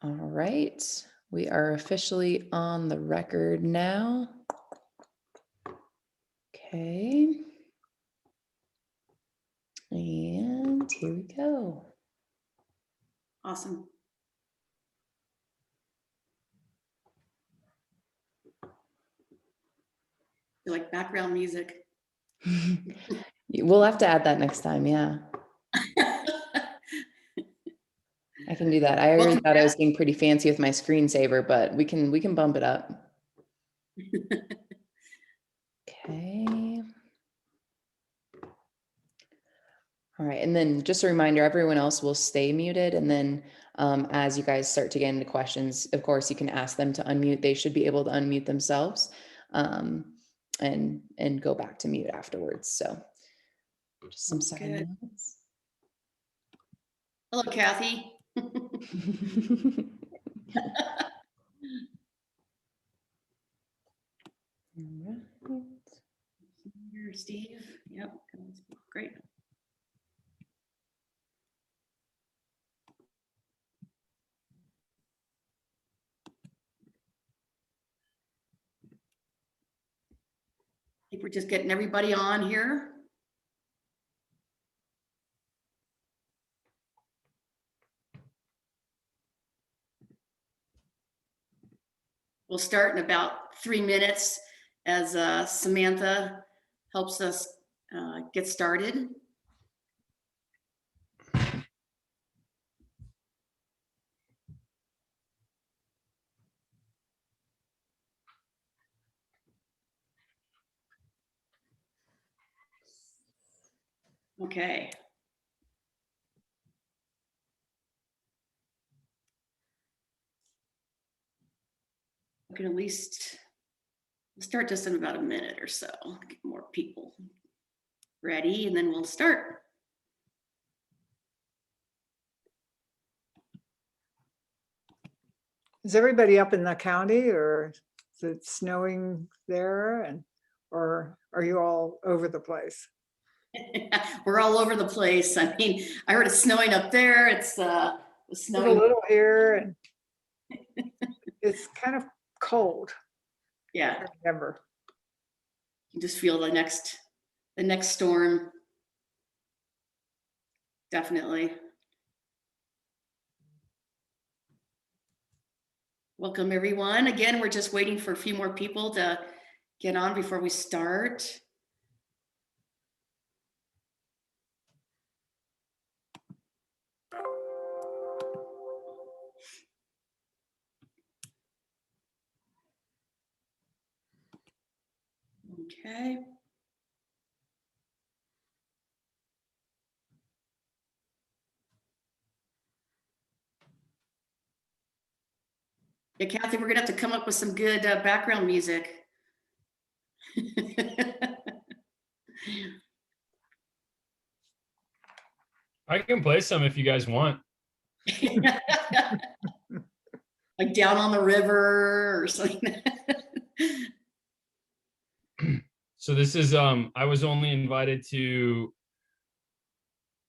All right, we are officially on the record now. Okay. And here we go. Awesome. You like background music? We'll have to add that next time. Yeah, I can do that. I already thought I was being pretty fancy with my screensaver, but we can bump it up. Okay. All right, and then just a reminder, everyone else will stay muted, and then as you guys start to get into questions, of course, you can ask them to unmute. They should be able to unmute themselves and go back to mute afterwards. So just some silence. Hello, Kathy. Here, Steve. Yep, great. I think we're just getting everybody on here. We'll start in about 3 minutes as Samantha helps us get started. Okay. We can at least start just in about a minute or so, get more people ready, and then we'll start. Is everybody up in the county, or is it snowing there, or are you all over the place? We're all over the place. I mean, I heard it's snowing up there. It's snowing a little here, and it's kind of cold. Yeah. I remember. You just feel the next storm. Definitely. Welcome everyone. Again, we're just waiting for a few more people to get on before we start. Okay. Yeah, Kathy, we're gonna have to come up with some good background music. I can play some if you guys want. Like Down on the River or something. So this is, I was only invited to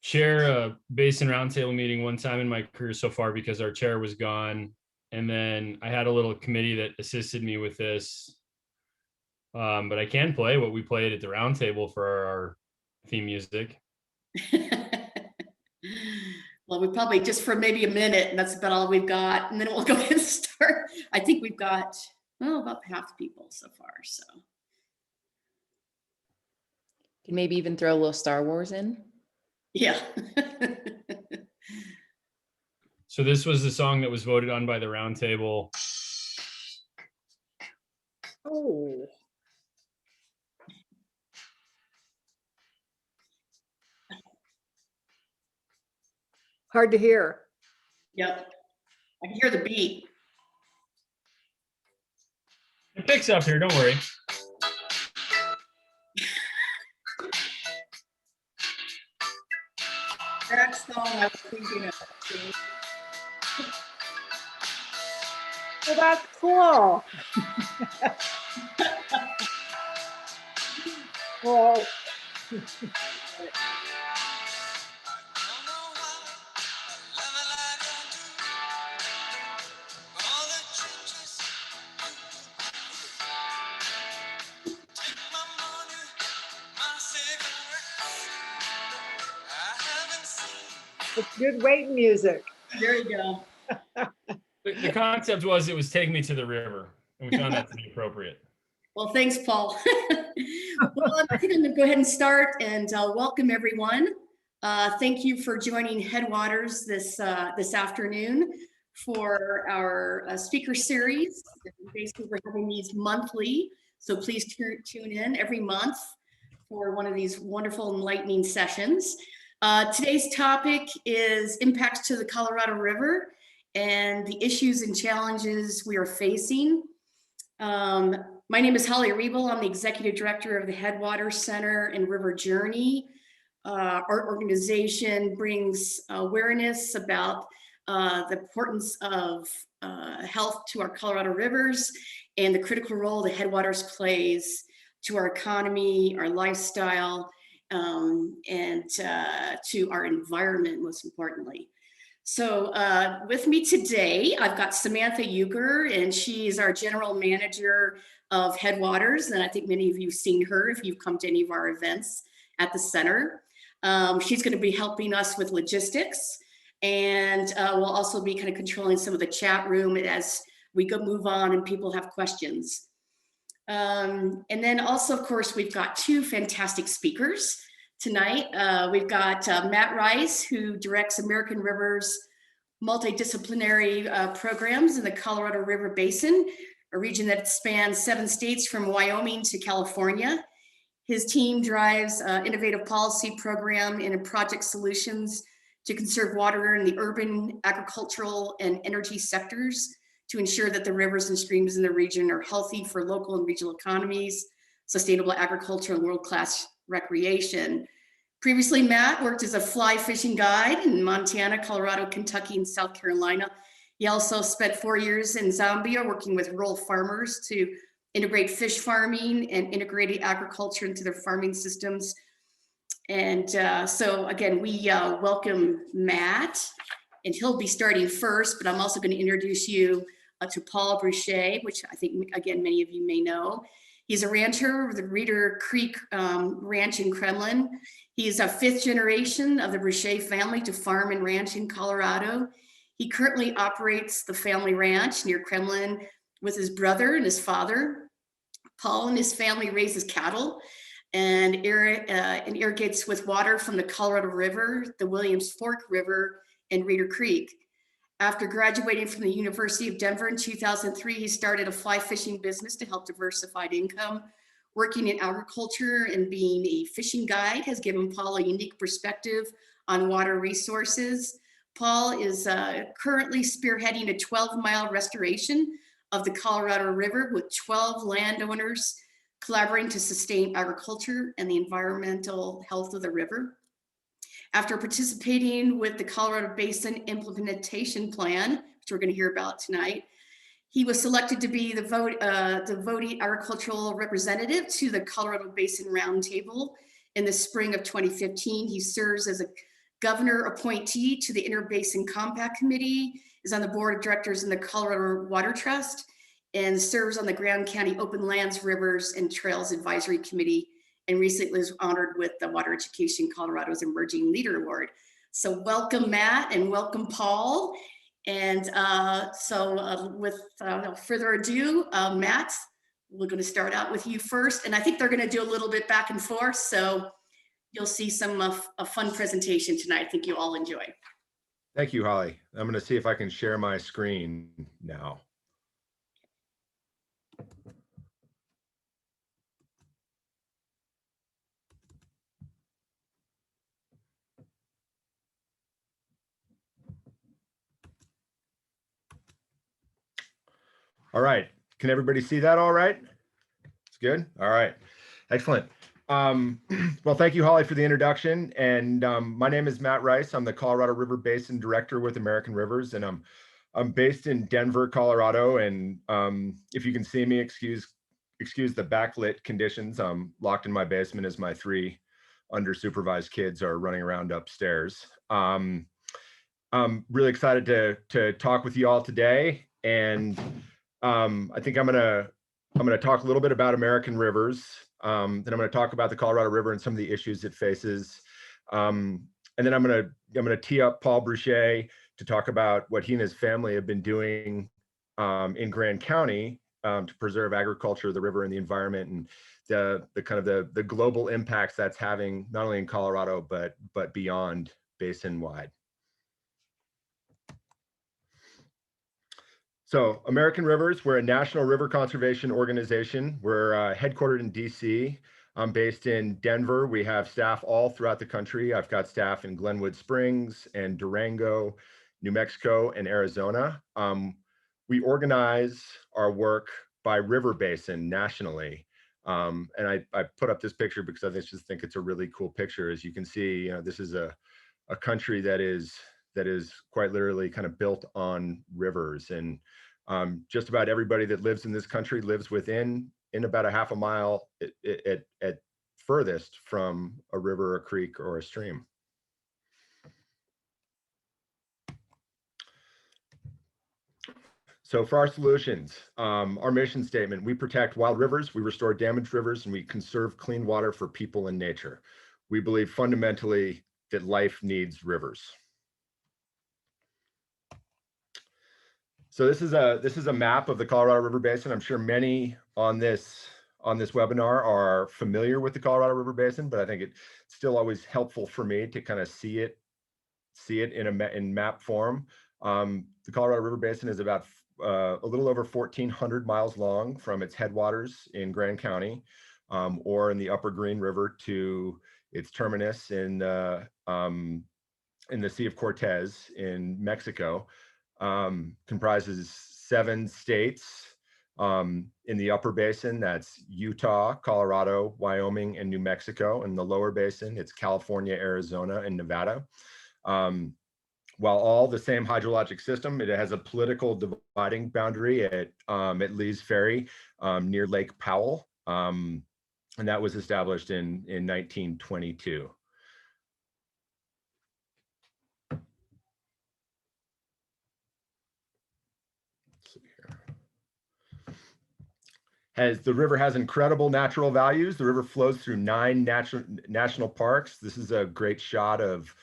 chair a basin roundtable meeting one time in my career so far because our chair was gone. And then I had a little committee that assisted me with this. But I can play what we played at the roundtable for our theme music. Well, we probably just for maybe a minute, and that's about all we've got. And then we'll go ahead and start. I think we've got, well, about half the people so far, so. Can maybe even throw a little Star Wars in. Yeah. So this was the song that was voted on by the roundtable. Oh. Hard to hear. Yep. I can hear the beat. It picks up here, don't worry. That song I was thinking of. Oh, that's cool. Well, It's good waiting music. There you go. The concept was it was taking me to the river, and we found that to be appropriate. Well, thanks, Paul. Well, I think I'm gonna go ahead and start and welcome everyone. Thank you for joining Headwaters this afternoon for our speaker series. Basically, we're having these monthly, so please tune in every month for one of these wonderful enlightening sessions. Today's topic is impacts to the Colorado River and the issues and challenges we are facing. My name is Holly Riebel. I'm the Executive Director of the Headwaters Center and River Journey. Our organization brings awareness about the importance of health to our Colorado rivers and the critical role the Headwaters plays to our economy, our lifestyle, and to our environment, most importantly. So with me today, I've got Samantha Euchre, and she's our General Manager of Headwaters. And I think many of you have seen her if you've come to any of our events at the center. She's going to be helping us with logistics, and we'll also be kind of controlling some of the chat room as we move on and people have questions. And then also, of course, we've got two fantastic speakers tonight. We've got Matt Rice, who directs American River's multidisciplinary programs in the Colorado River Basin, a region that spans 7 states from Wyoming to California. His team drives innovative policy program and project solutions to conserve water in the urban, agricultural, and energy sectors to ensure that the rivers and streams in the region are healthy for local and regional economies, sustainable agriculture, and world-class recreation. Previously, Matt worked as a fly fishing guide in Montana, Colorado, Kentucky, and South Carolina. He also spent 4 years in Zambia working with rural farmers to integrate fish farming and integrated agriculture into their farming systems. And so again, we welcome Matt, and he'll be starting first, but I'm also going to introduce you to Paul Bruchez, which I think, again, many of you may know. He's a rancher of the Reeder Creek Ranch in Kremmling. He is a 5th generation of the Bruchez family to farm and ranch in Colorado. He currently operates the family ranch near Kremmling with his brother and his father. Paul and his family raises cattle and irrigates with water from the Colorado River, the Williams Fork River, and Reeder Creek. After graduating from the University of Denver in 2003, he started a fly fishing business to help diversify income. Working in agriculture and being a fishing guide has given Paul a unique perspective on water resources. Paul is currently spearheading a 12-mile restoration of the Colorado River with 12 landowners collaborating to sustain agriculture and the environmental health of the river. After participating with the Colorado Basin Implementation Plan, which we're going to hear about tonight, he was selected to be the voting agricultural representative to the Colorado Basin Roundtable in the spring of 2015. He serves as a governor appointee to the Interbasin Compact Committee, is on the board of directors in the Colorado Water Trust, and serves on the Grand County Open Lands, Rivers, and Trails Advisory Committee, and recently was honored with the Water Education Colorado's Emerging Leader Award. So welcome, Matt, and welcome, Paul. And with no further ado, Matt, we're going to start out with you first. And I think they're going to do a little bit back and forth. So you'll see some a fun presentation tonight. I think you'll all enjoy. Thank you, Holly. I'm going to see if I can share my screen now. All right. Can everybody see that all right? It's good. All right. Excellent. Well, thank you, Holly, for the introduction. And my name is Matt Rice. I'm the Colorado River Basin Director with American Rivers, and I'm based in Denver, Colorado. And if you can see me, excuse the backlit conditions. I'm locked in my basement as my 3 undersupervised kids are running around upstairs. I'm really excited to talk with you all today, and I think I'm gonna talk a little bit about American Rivers. Then I'm going to talk about the Colorado River and some of the issues it faces. And then I'm gonna tee up Paul Bruchez to talk about what he and his family have been doing in Grand County to preserve agriculture, the river, and the environment, and the kind of the global impacts that's having not only in Colorado but beyond basin wide. So American Rivers, we're a national river conservation organization. We're headquartered in DC. I'm based in Denver. We have staff all throughout the country. I've got staff in Glenwood Springs and Durango, New Mexico, and Arizona. We organize our work by river basin nationally. And I put up this picture because I just think it's a really cool picture. As you can see, this is a country that is quite literally kind of built on rivers, and just about everybody that lives in this country lives within about a half a mile at furthest from a river, a creek, or a stream. So for our solutions, our mission statement: we protect wild rivers, we restore damaged rivers, and we conserve clean water for people and nature. We believe fundamentally that life needs rivers. So this is a map of the Colorado River Basin. I'm sure many on this webinar are familiar with the Colorado River Basin, but I think it's still always helpful for me to kind of see it in map form. The Colorado River Basin is about a little over 1,400 miles long from its headwaters in Grand County, or in the Upper Green River to its terminus in the Sea of Cortez in Mexico. Comprises 7 states in the upper basin. That's Utah, Colorado, Wyoming, and New Mexico. In the lower basin, it's California, Arizona, and Nevada. While all the same hydrologic system, it has a political dividing boundary at Lee's Ferry near Lake Powell, and that was established in 1922. The river has incredible natural values. The river flows through 9 national parks. This is a great shot of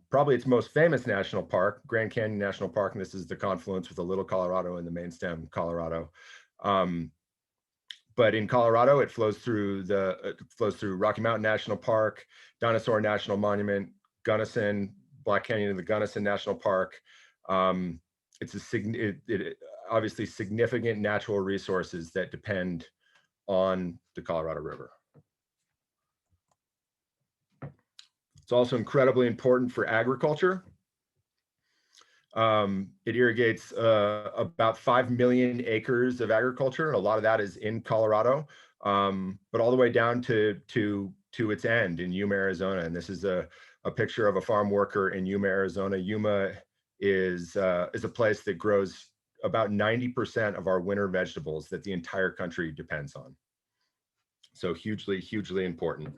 probably its most famous national park, Grand Canyon National Park, and this is the confluence with the Little Colorado and the main stem Colorado. But in Colorado, it flows through Rocky Mountain National Park, Dinosaur National Monument, Gunnison, Black Canyon and the Gunnison National Park. It's obviously significant natural resources that depend on the Colorado River. It's also incredibly important for agriculture. It irrigates about 5 million acres of agriculture. A lot of that is in Colorado, but all the way down to its end in Yuma, Arizona. And this is a picture of a farm worker in Yuma, Arizona. Yuma is a place that grows about 90% of our winter vegetables that the entire country depends on. So hugely, hugely important.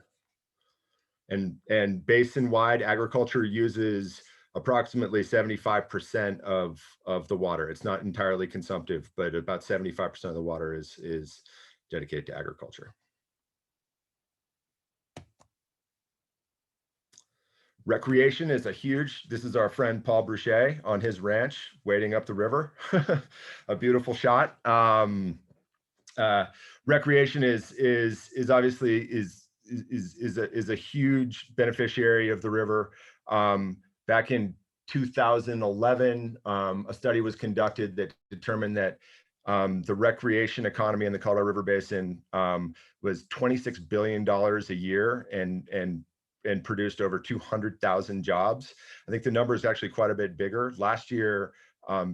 And basin-wide agriculture uses approximately 75% of the water. It's not entirely consumptive, but about 75% of the water is dedicated to agriculture. Recreation is this is our friend Paul Bruchez on his ranch wading up the river. A beautiful shot. Recreation is obviously a huge beneficiary of the river. Back in 2011, a study was conducted that determined that the recreation economy in the Colorado River Basin was $26 billion a year and produced over 200,000 jobs. I think the number is actually quite a bit bigger. Last year,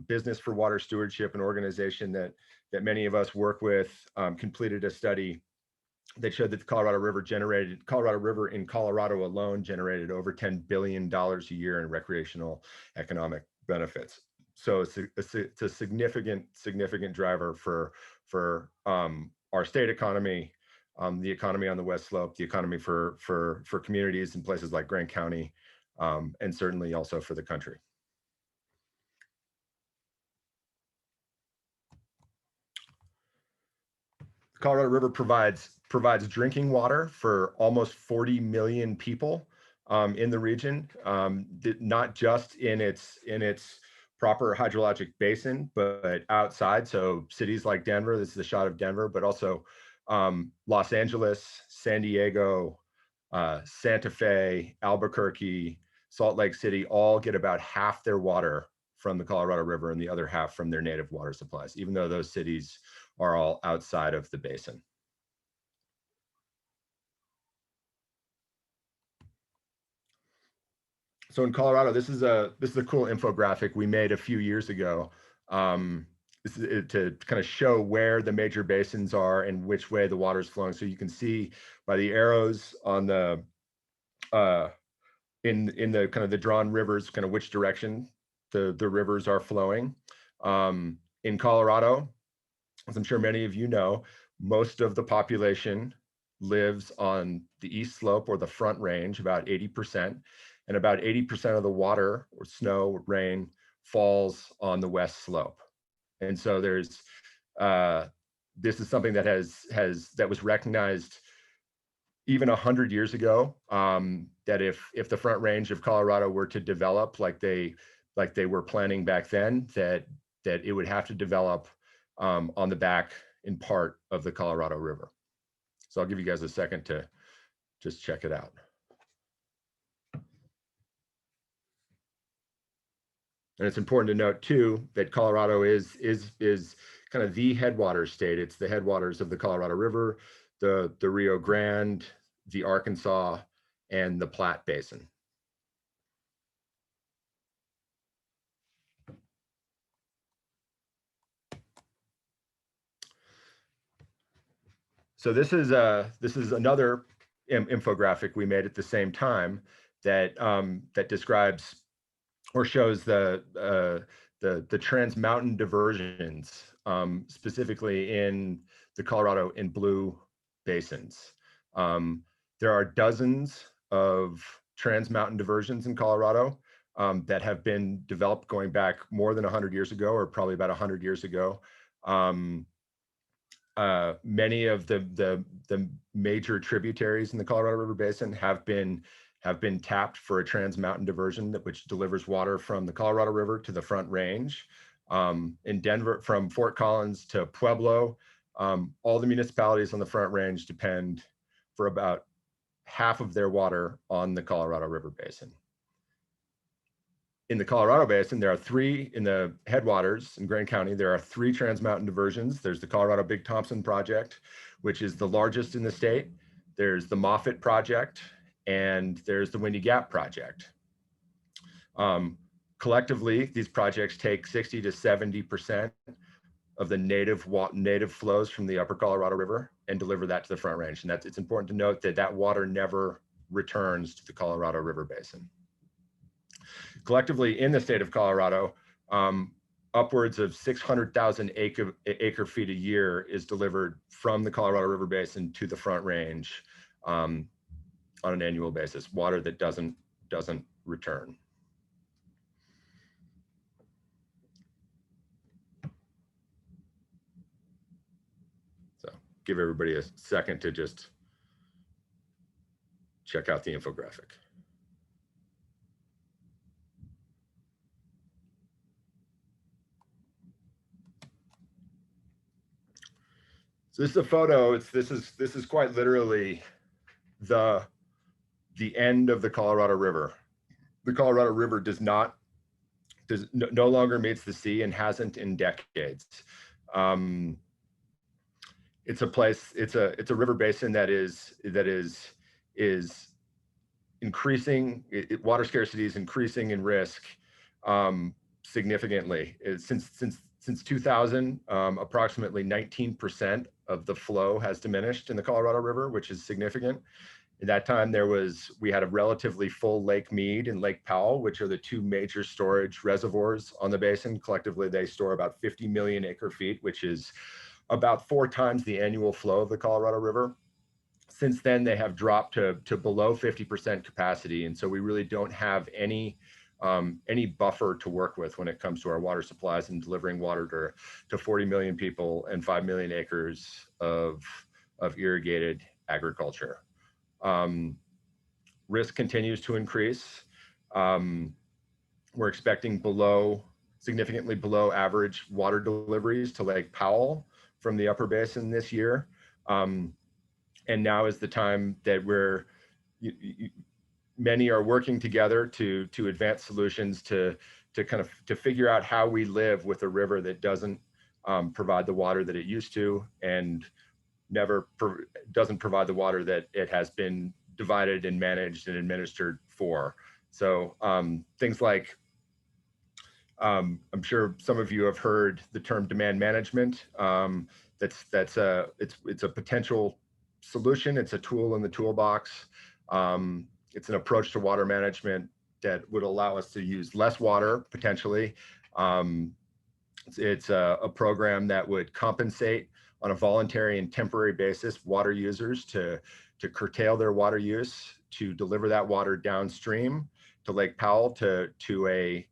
Business for Water Stewardship, an organization that many of us work with, completed a study that showed that the Colorado River in Colorado alone generated over $10 billion a year in recreational economic benefits. So it's a significant driver for our state economy, the economy on the West Slope, the economy for communities in places like Grand County, and certainly also for the country. The Colorado River provides drinking water for almost 40 million people. in the region, not just in its proper hydrologic basin, but outside. So cities like Denver, this is a shot of Denver, but also Los Angeles, San Diego, Santa Fe, Albuquerque, Salt Lake City, all get about half their water from the Colorado River and the other half from their native water supplies, even though those cities are all outside of the basin. So in Colorado, this is a cool infographic we made a few years ago. This is to kind of show where the major basins are and which way the water is flowing. So you can see by the arrows on the in the kind of the drawn rivers, kind of which direction the rivers are flowing. In Colorado, as I'm sure many of you know, most of the population lives on the east slope or the Front Range, about 80%, and about 80% of the water or snow, rain falls on the west slope. And so there's this is something that that was recognized even 100 years ago, that if the Front Range of Colorado were to develop like they were planning back then, that it would have to develop on the back in part of the Colorado River. So I'll give you guys a second to just check it out. And it's important to note too that Colorado is kind of the headwater state. It's the headwaters of the Colorado River, the Rio Grande, the Arkansas, and the Platte Basin. So this is another infographic we made at the same time that that describes or shows the Trans Mountain diversions, specifically in the Colorado and Blue basins. There are dozens of Trans Mountain diversions in Colorado that have been developed going back more than 100 years ago, or probably about 100 years ago. Many of the major tributaries in the Colorado River Basin have been tapped for a Trans Mountain diversion which delivers water from the Colorado River to the Front Range. In Denver, from Fort Collins to Pueblo, all the municipalities on the Front Range depend for about half of their water on the Colorado River Basin. In the Colorado Basin, there are three, in the headwaters in Grand County, there are three Trans Mountain diversions. There's the Colorado Big Thompson Project, which is the largest in the state. There's the Moffett Project, and there's the Windy Gap Project. Collectively, these projects take 60 to 70% of the native flows from the upper Colorado River and deliver that to the Front Range. And it's important to note that that water never returns to the Colorado River Basin. Collectively in the state of Colorado, upwards of 600,000 acre feet a year is delivered from the Colorado River Basin to the Front Range on an annual basis, water that doesn't return. So give everybody a second to just check out the infographic. So this is a photo. This is quite literally the end of the Colorado River. The Colorado River no longer meets the sea and hasn't in decades. It's a place. It's a river basin that is increasing. Water scarcity is increasing in risk significantly. Since 2000, approximately 19% of the flow has diminished in the Colorado River, which is significant. At that time, we had a relatively full Lake Mead and Lake Powell, which are the two major storage reservoirs on the basin. Collectively, they store about 50 million acre feet, which is about 4 times the annual flow of the Colorado River. Since then, they have dropped to below 50% capacity. And so we really don't have any buffer to work with when it comes to our water supplies and delivering water to 40 million people and 5 million acres of irrigated agriculture. risk continues to increase. We're expecting significantly below average water deliveries to Lake Powell from the upper basin this year. And now is the time that many are working together to advance solutions to figure out how we live with a river that doesn't provide the water that it used to, and doesn't provide the water that it has been divided and managed and administered for. So things like, I'm sure some of you have heard the term demand management. It's a potential solution. It's a tool in the toolbox. It's an approach to water management that would allow us to use less water potentially. It's a program that would compensate on a voluntary and temporary basis water users to curtail their water use, to deliver that water downstream to Lake Powell to a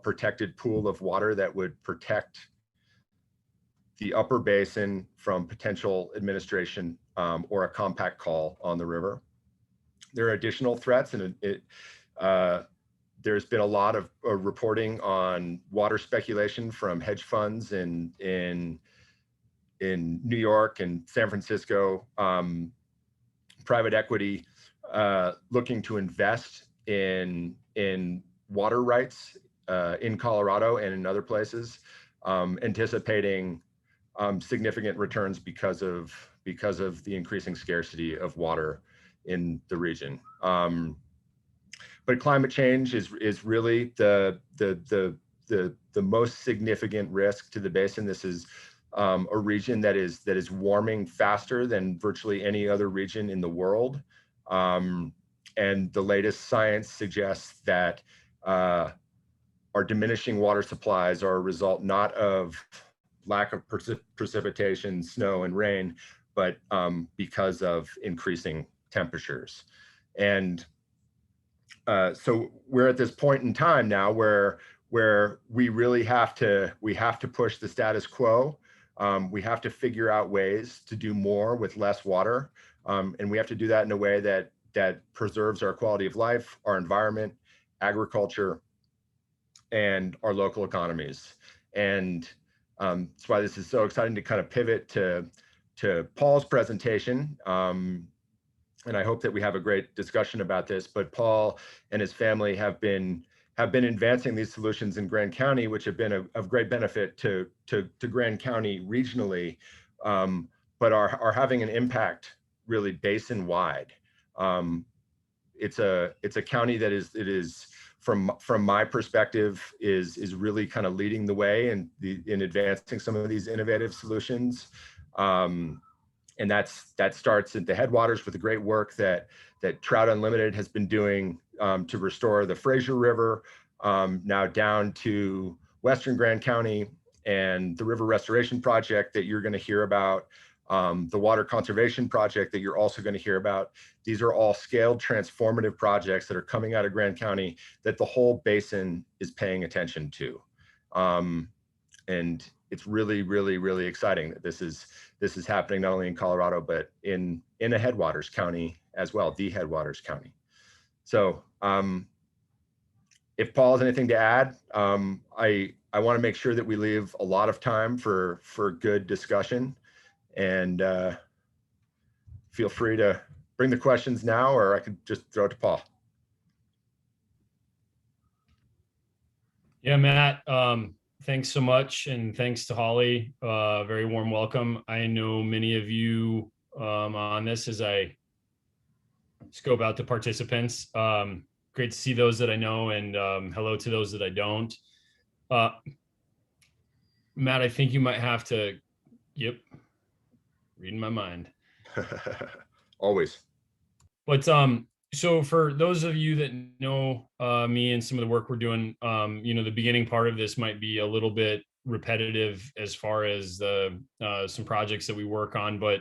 protected pool of water that would protect the upper basin from potential administration or a compact call on the river. There are additional threats, and there's been a lot of reporting on water speculation from hedge funds in New York and San Francisco, private equity looking to invest in water rights in Colorado and in other places, anticipating significant returns because of the increasing scarcity of water in the region. But climate change is really the most significant risk to the basin. This is a region that is warming faster than virtually any other region in the world. And the latest science suggests that our diminishing water supplies are a result not of lack of precipitation, snow, and rain, but because of increasing temperatures. And so we're at this point in time now where we really have to push the status quo. We have to figure out ways to do more with less water, and we have to do that in a way that preserves our quality of life, our environment, agriculture, and our local economies. And that's why this is so exciting to kind of pivot to Paul's presentation. And I hope that we have a great discussion about this, but Paul and his family have been advancing these solutions in Grand County, which have been of great benefit to Grand County regionally, but are having an impact really basin-wide. It's a county that is from my perspective is really kind of leading the way in advancing some of these innovative solutions. And that starts at the headwaters with the great work that Trout Unlimited has been doing to restore the Fraser River, now down to Western Grand County, and the River Restoration Project that you're going to hear about, the Water Conservation Project that you're also going to hear about. These are all scaled transformative projects that are coming out of Grand County that the whole basin is paying attention to. And it's really, really, really exciting that this is happening not only in Colorado, but in a headwaters county as well, the headwaters county. So if Paul has anything to add, I want to make sure that we leave a lot of time for good discussion, and feel free to bring the questions now, or I could just throw it to Paul. Yeah, Matt, thanks so much. And thanks to Holly, very warm welcome. I know many of you on this as I scope out the participants. Great to see those that I know, and hello to those that I don't. Matt, I think you might have to, yep, reading my mind. Always. But so for those of you that know me and some of the work we're doing, the beginning part of this might be a little bit repetitive as far as the some projects that we work on, but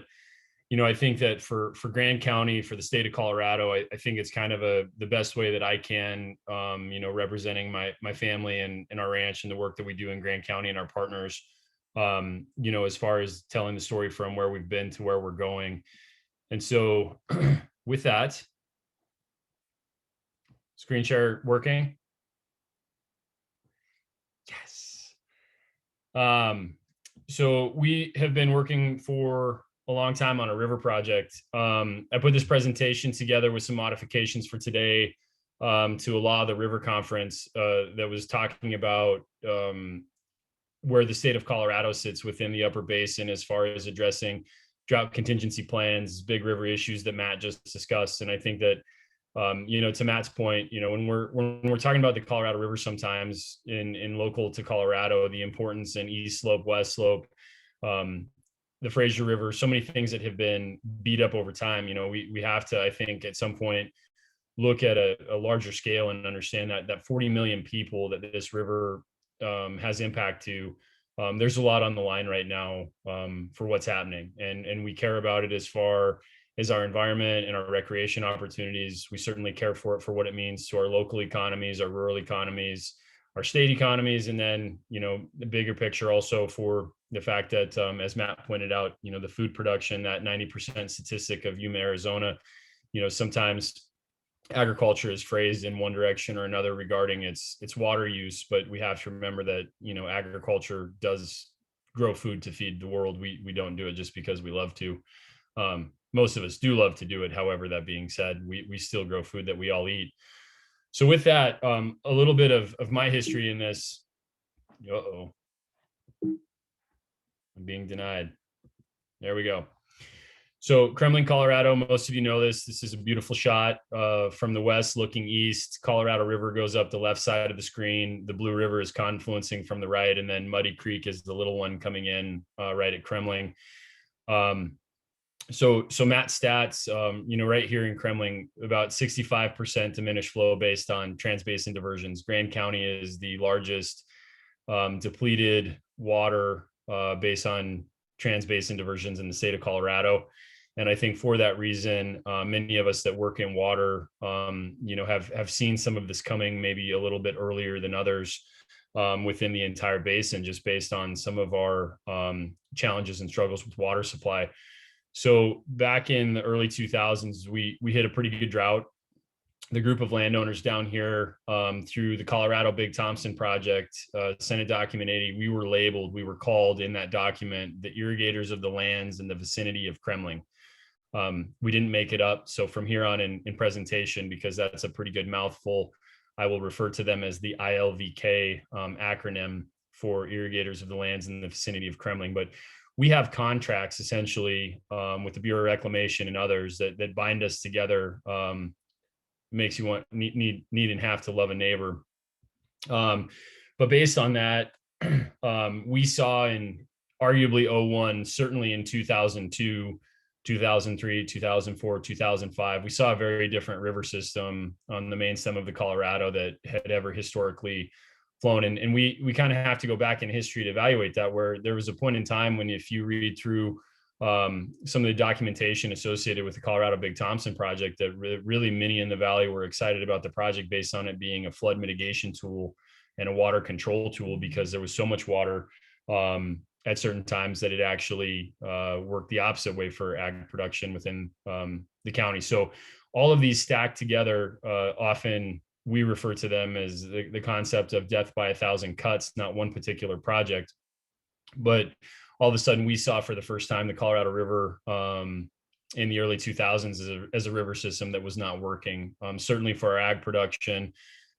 I think that for Grand County, for the state of Colorado, I think it's kind of the best way that I can, representing my family and our ranch and the work that we do in Grand County and our partners, as far as telling the story from where we've been to where we're going. And so with that, Screen share working? Yes. So we have been working for a long time on a river project. I put this presentation together with some modifications for today to allow the river conference that was talking about where the state of Colorado sits within the upper basin as far as addressing drought contingency plans, big river issues that Matt just discussed. And I think that to Matt's point, when we're talking about the Colorado River, sometimes in local to Colorado, the importance in east slope, west slope, the Fraser River, so many things that have been beat up over time. We have to, I think, at some point, look at a larger scale and understand that 40 million people that this river has impact to. There's a lot on the line right now for what's happening, and we care about it as far as our environment and our recreation opportunities. We certainly care for it for what it means to our local economies, our rural economies, our state economies, and then the bigger picture also for the fact that as Matt pointed out, the food production, that 90% statistic of Yuma, Arizona, sometimes agriculture is phrased in one direction or another regarding its water use, but we have to remember that agriculture does grow food to feed the world. We don't do it just because we love to. Most of us do love to do it. However, that being said, we still grow food that we all eat. So with that, a little bit of my history in this. I'm being denied. There we go. So Kremmling, Colorado, most of you know this. This is a beautiful shot from the west looking east. Colorado River goes up the left side of the screen. The Blue River is confluencing from the right, and then Muddy Creek is the little one coming in right at Kremmling. So Matt's stats, right here in Kremmling, about 65% diminished flow based on transbasin diversions. Grand County is the largest depleted water based on transbasin diversions in the state of Colorado. And I think for that reason, many of us that work in water, have seen some of this coming maybe a little bit earlier than others within the entire basin, just based on some of our challenges and struggles with water supply. So back in the early 2000s, we hit a pretty good drought. The group of landowners down here through the Colorado Big Thompson Project, Senate Document 80, we were called in that document the irrigators of the lands in the vicinity of Kremmling. We didn't make it up. So from here on in presentation, because that's a pretty good mouthful, I will refer to them as the ILVK acronym for irrigators of the lands in the vicinity of Kremmling. But we have contracts essentially with the Bureau of Reclamation and others that bind us together. Makes you need and have to love a neighbor. But based on that, we saw in arguably 01, certainly in 2002, 2003, 2004, 2005, we saw a very different river system on the main stem of the Colorado that had ever historically flown. And we kind of have to go back in history to evaluate that, where there was a point in time when, if you read through some of the documentation associated with the Colorado Big Thompson project, that really many in the valley were excited about the project based on it being a flood mitigation tool and a water control tool, because there was so much water at certain times that it actually worked the opposite way for ag production within the county. So all of these stacked together, often we refer to them as the concept of death by 1,000 cuts, not one particular project. But all of a sudden we saw for the first time the Colorado River in the early 2000s as a river system that was not working, certainly for our ag production.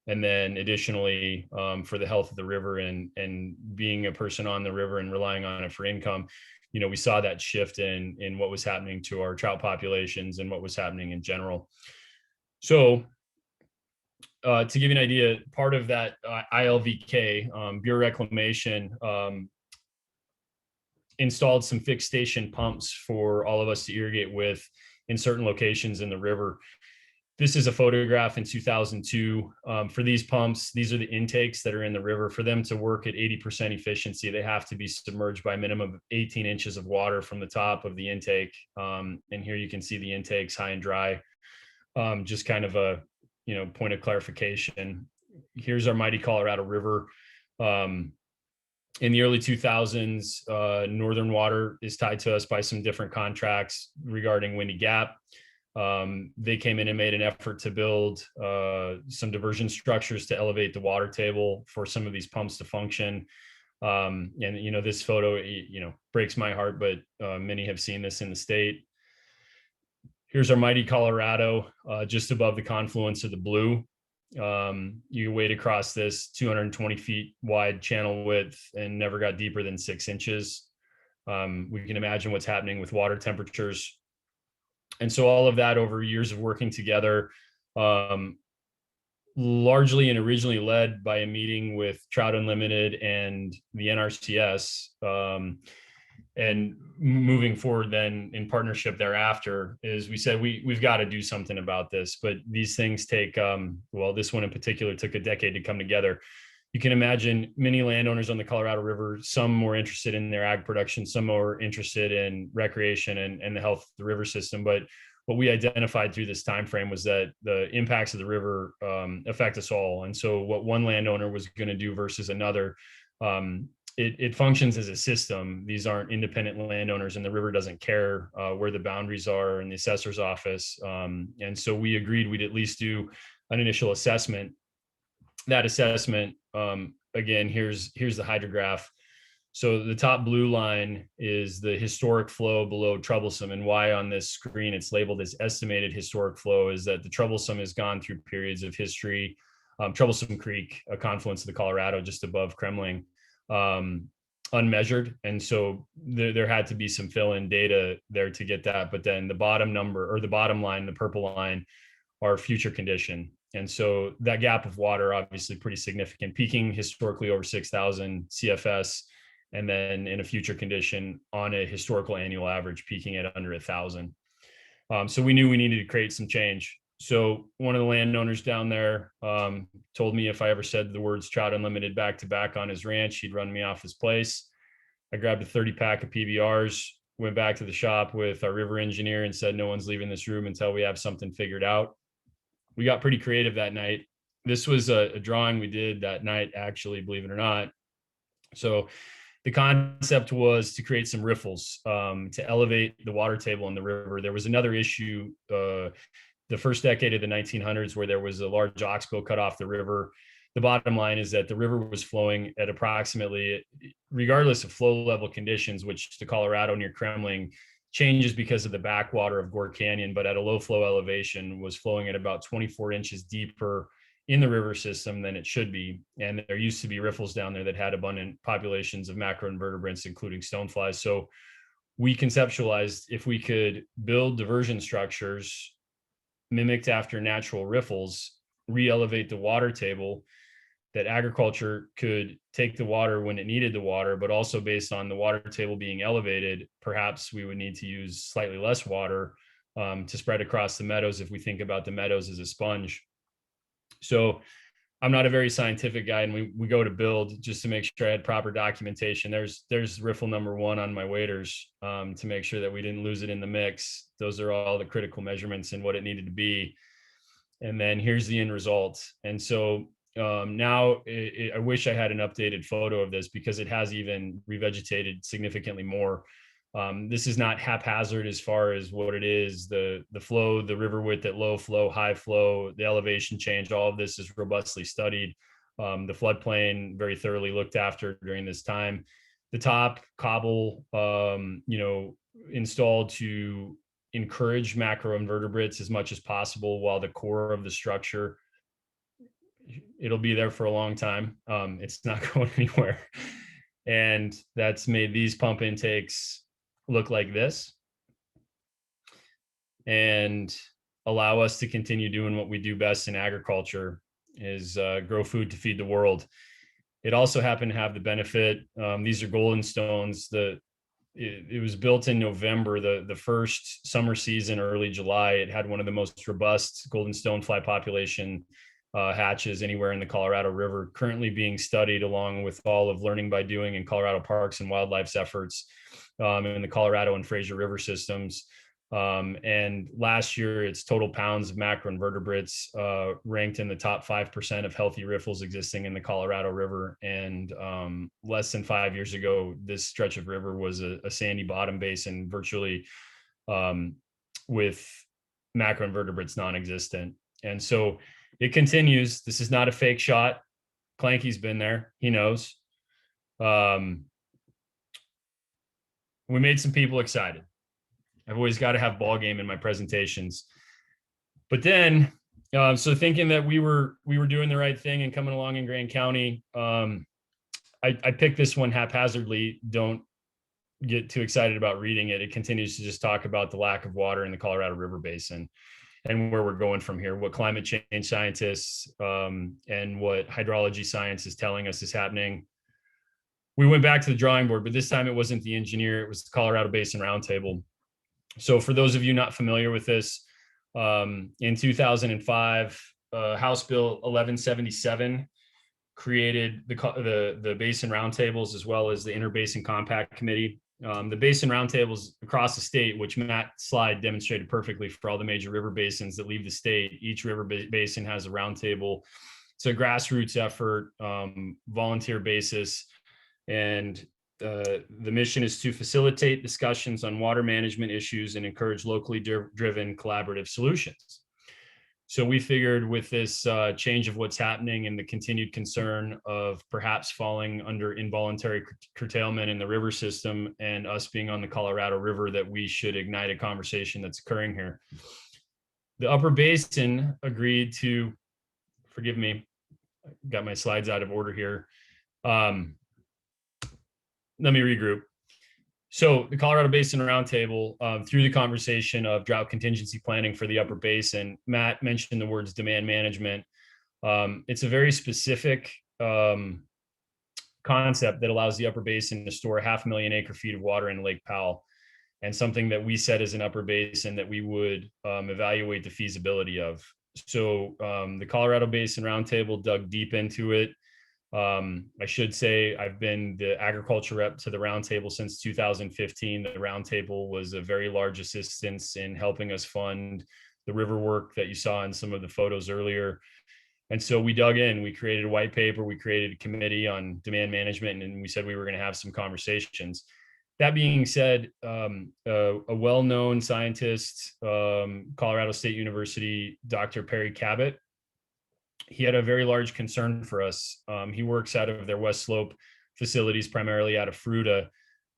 And then additionally, for the health of the river and being a person on the river and relying on it for income, we saw that shift in what was happening to our trout populations and what was happening in general. So to give you an idea, part of that ILVK, Bureau Reclamation, installed some fixed station pumps for all of us to irrigate with in certain locations in the river. This is a photograph in 2002. For these pumps, these are the intakes that are in the river. For them to work at 80% efficiency, they have to be submerged by a minimum of 18 inches of water from the top of the intake. And here you can see the intakes high and dry. Just kind of a point of clarification. Here's our mighty Colorado River. In the early 2000s, Northern Water is tied to us by some different contracts regarding Windy Gap. They came in and made an effort to build some diversion structures to elevate the water table for some of these pumps to function. And this photo, breaks my heart, but many have seen this in the state. Here's our mighty Colorado, just above the confluence of the Blue. You wade across this 220 feet wide channel width and never got deeper than 6 inches. We can imagine what's happening with water temperatures. And so all of that over years of working together, largely and originally led by a meeting with Trout Unlimited and the NRCS, and moving forward then in partnership thereafter, is we said we've got to do something about this. But these things take, this one in particular took a decade to come together. You can imagine many landowners on the Colorado River, some more interested in their ag production, some more interested in recreation and the health of the river system. But what we identified through this time frame was that the impacts of the river affect us all. And so what one landowner was going to do versus another, it functions as a system. These aren't independent landowners, and the river doesn't care where the boundaries are in the assessor's office. And so we agreed we'd at least do an initial assessment. That assessment, again, here's the hydrograph. So the top blue line is the historic flow below troublesome, and why on this screen it's labeled as estimated historic flow is that the troublesome has gone through periods of history. Troublesome Creek, a confluence of the Colorado just above Kremmling, unmeasured, and so there had to be some fill-in data there to get that. But then the bottom number, or the bottom line, the purple line, are future condition. And so that gap of water, obviously pretty significant, peaking historically over 6,000 CFS, and then in a future condition on a historical annual average, peaking at under 1,000. So we knew we needed to create some change. So one of the landowners down there told me if I ever said the words Trout Unlimited back to back on his ranch, he'd run me off his place. I grabbed a 30 pack of PBRs, went back to the shop with our river engineer and said, no one's leaving this room until we have something figured out. We got pretty creative that night. This was a drawing we did that night, actually, believe it or not. So the concept was to create some riffles to elevate the water table in the river. There was another issue the first decade of the 1900s where there was a large oxbow cut off the river. The bottom line is that the river was flowing at approximately, regardless of flow level conditions, which the Colorado near Kremmling changes because of the backwater of Gore Canyon, but at a low flow elevation was flowing at about 24 inches deeper in the river system than it should be. And there used to be riffles down there that had abundant populations of macroinvertebrates, including stoneflies. So we conceptualized if we could build diversion structures mimicked after natural riffles, re-elevate the water table, that agriculture could take the water when it needed the water, but also based on the water table being elevated, perhaps we would need to use slightly less water to spread across the meadows if we think about the meadows as a sponge. So I'm not a very scientific guy, and we go to build just to make sure I had proper documentation. There's riffle number 1 on my waders to make sure that we didn't lose it in the mix. Those are all the critical measurements and what it needed to be. And then here's the end result. And so now I wish I had an updated photo of this because it has even revegetated significantly more. This is not haphazard as far as what it is. The flow, the river width at low flow, high flow, the elevation change, all of this is robustly studied. The floodplain very thoroughly looked after during this time. The top cobble, installed to encourage macroinvertebrates as much as possible, while the core of the structure, it'll be there for a long time. It's not going anywhere. And that's made these pump intakes look like this and allow us to continue doing what we do best in agriculture, is grow food to feed the world. It also happened to have the benefit, these are golden stones. It was built in November, the first summer season, early July. It had one of the most robust golden stonefly population hatches anywhere in the Colorado River, currently being studied along with all of Learning by Doing and Colorado Parks and Wildlife's efforts in the Colorado and Fraser River systems. And last year, its total pounds of macroinvertebrates ranked in the top 5% of healthy riffles existing in the Colorado River. And less than 5 years ago, this stretch of river was a sandy bottom basin, virtually with macroinvertebrates non-existent. And so it continues. This is not a fake shot. Clanky's been there. He knows. We made some people excited. I've always got to have ball game in my presentations. But then, so thinking that we were doing the right thing and coming along in Grand County, I picked this one haphazardly. Don't get too excited about reading it. It continues to just talk about the lack of water in the Colorado River Basin and where we're going from here, what climate change scientists and what hydrology science is telling us is happening. We went back to the drawing board, but this time it wasn't the engineer, it was the Colorado Basin Roundtable. So for those of you not familiar with this, in 2005, House Bill 1177 created the Basin Roundtables as well as the Interbasin Compact Committee. The Basin Roundtables across the state, which Matt's slide demonstrated perfectly for all the major river basins that leave the state. Each river basin has a roundtable. It's a grassroots effort, volunteer basis, and the mission is to facilitate discussions on water management issues and encourage locally driven collaborative solutions. So we figured with this change of what's happening and the continued concern of perhaps falling under involuntary curtailment in the river system and us being on the Colorado River, that we should ignite a conversation that's occurring here. The Upper Basin agreed to, forgive me, got my slides out of order here. Let me regroup. So the Colorado Basin Roundtable, through the conversation of drought contingency planning for the Upper Basin, Matt mentioned the words demand management. It's a very specific concept that allows the Upper Basin to store 500,000 acre-feet of water in Lake Powell, and something that we set as an Upper Basin that we would evaluate the feasibility of. So the Colorado Basin Roundtable dug deep into it. I should say I've been the agriculture rep to the roundtable since 2015. The roundtable was a very large assistance in helping us fund the river work that you saw in some of the photos earlier. And so we dug in, we created a white paper, we created a committee on demand management, and we said we were going to have some conversations. That being said, a well-known scientist, Colorado State University, Dr. Perry Cabot, he had a very large concern for us. He works out of their West Slope facilities, primarily out of Fruita.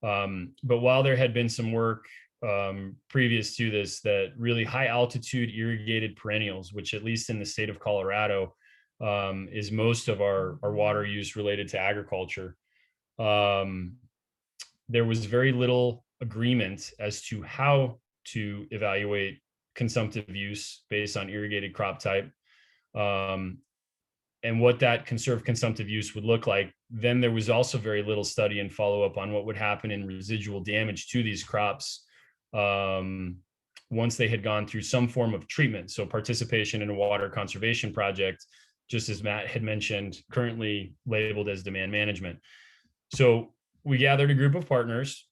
But while there had been some work previous to this, that really high altitude irrigated perennials, which at least in the state of Colorado is most of our water use related to agriculture, there was very little agreement as to how to evaluate consumptive use based on irrigated crop type. And what that conserved consumptive use would look like. Then there was also very little study and follow-up on what would happen in residual damage to these crops once they had gone through some form of treatment. So participation in a water conservation project, just as Matt had mentioned, currently labeled as demand management. So we gathered a group of partners,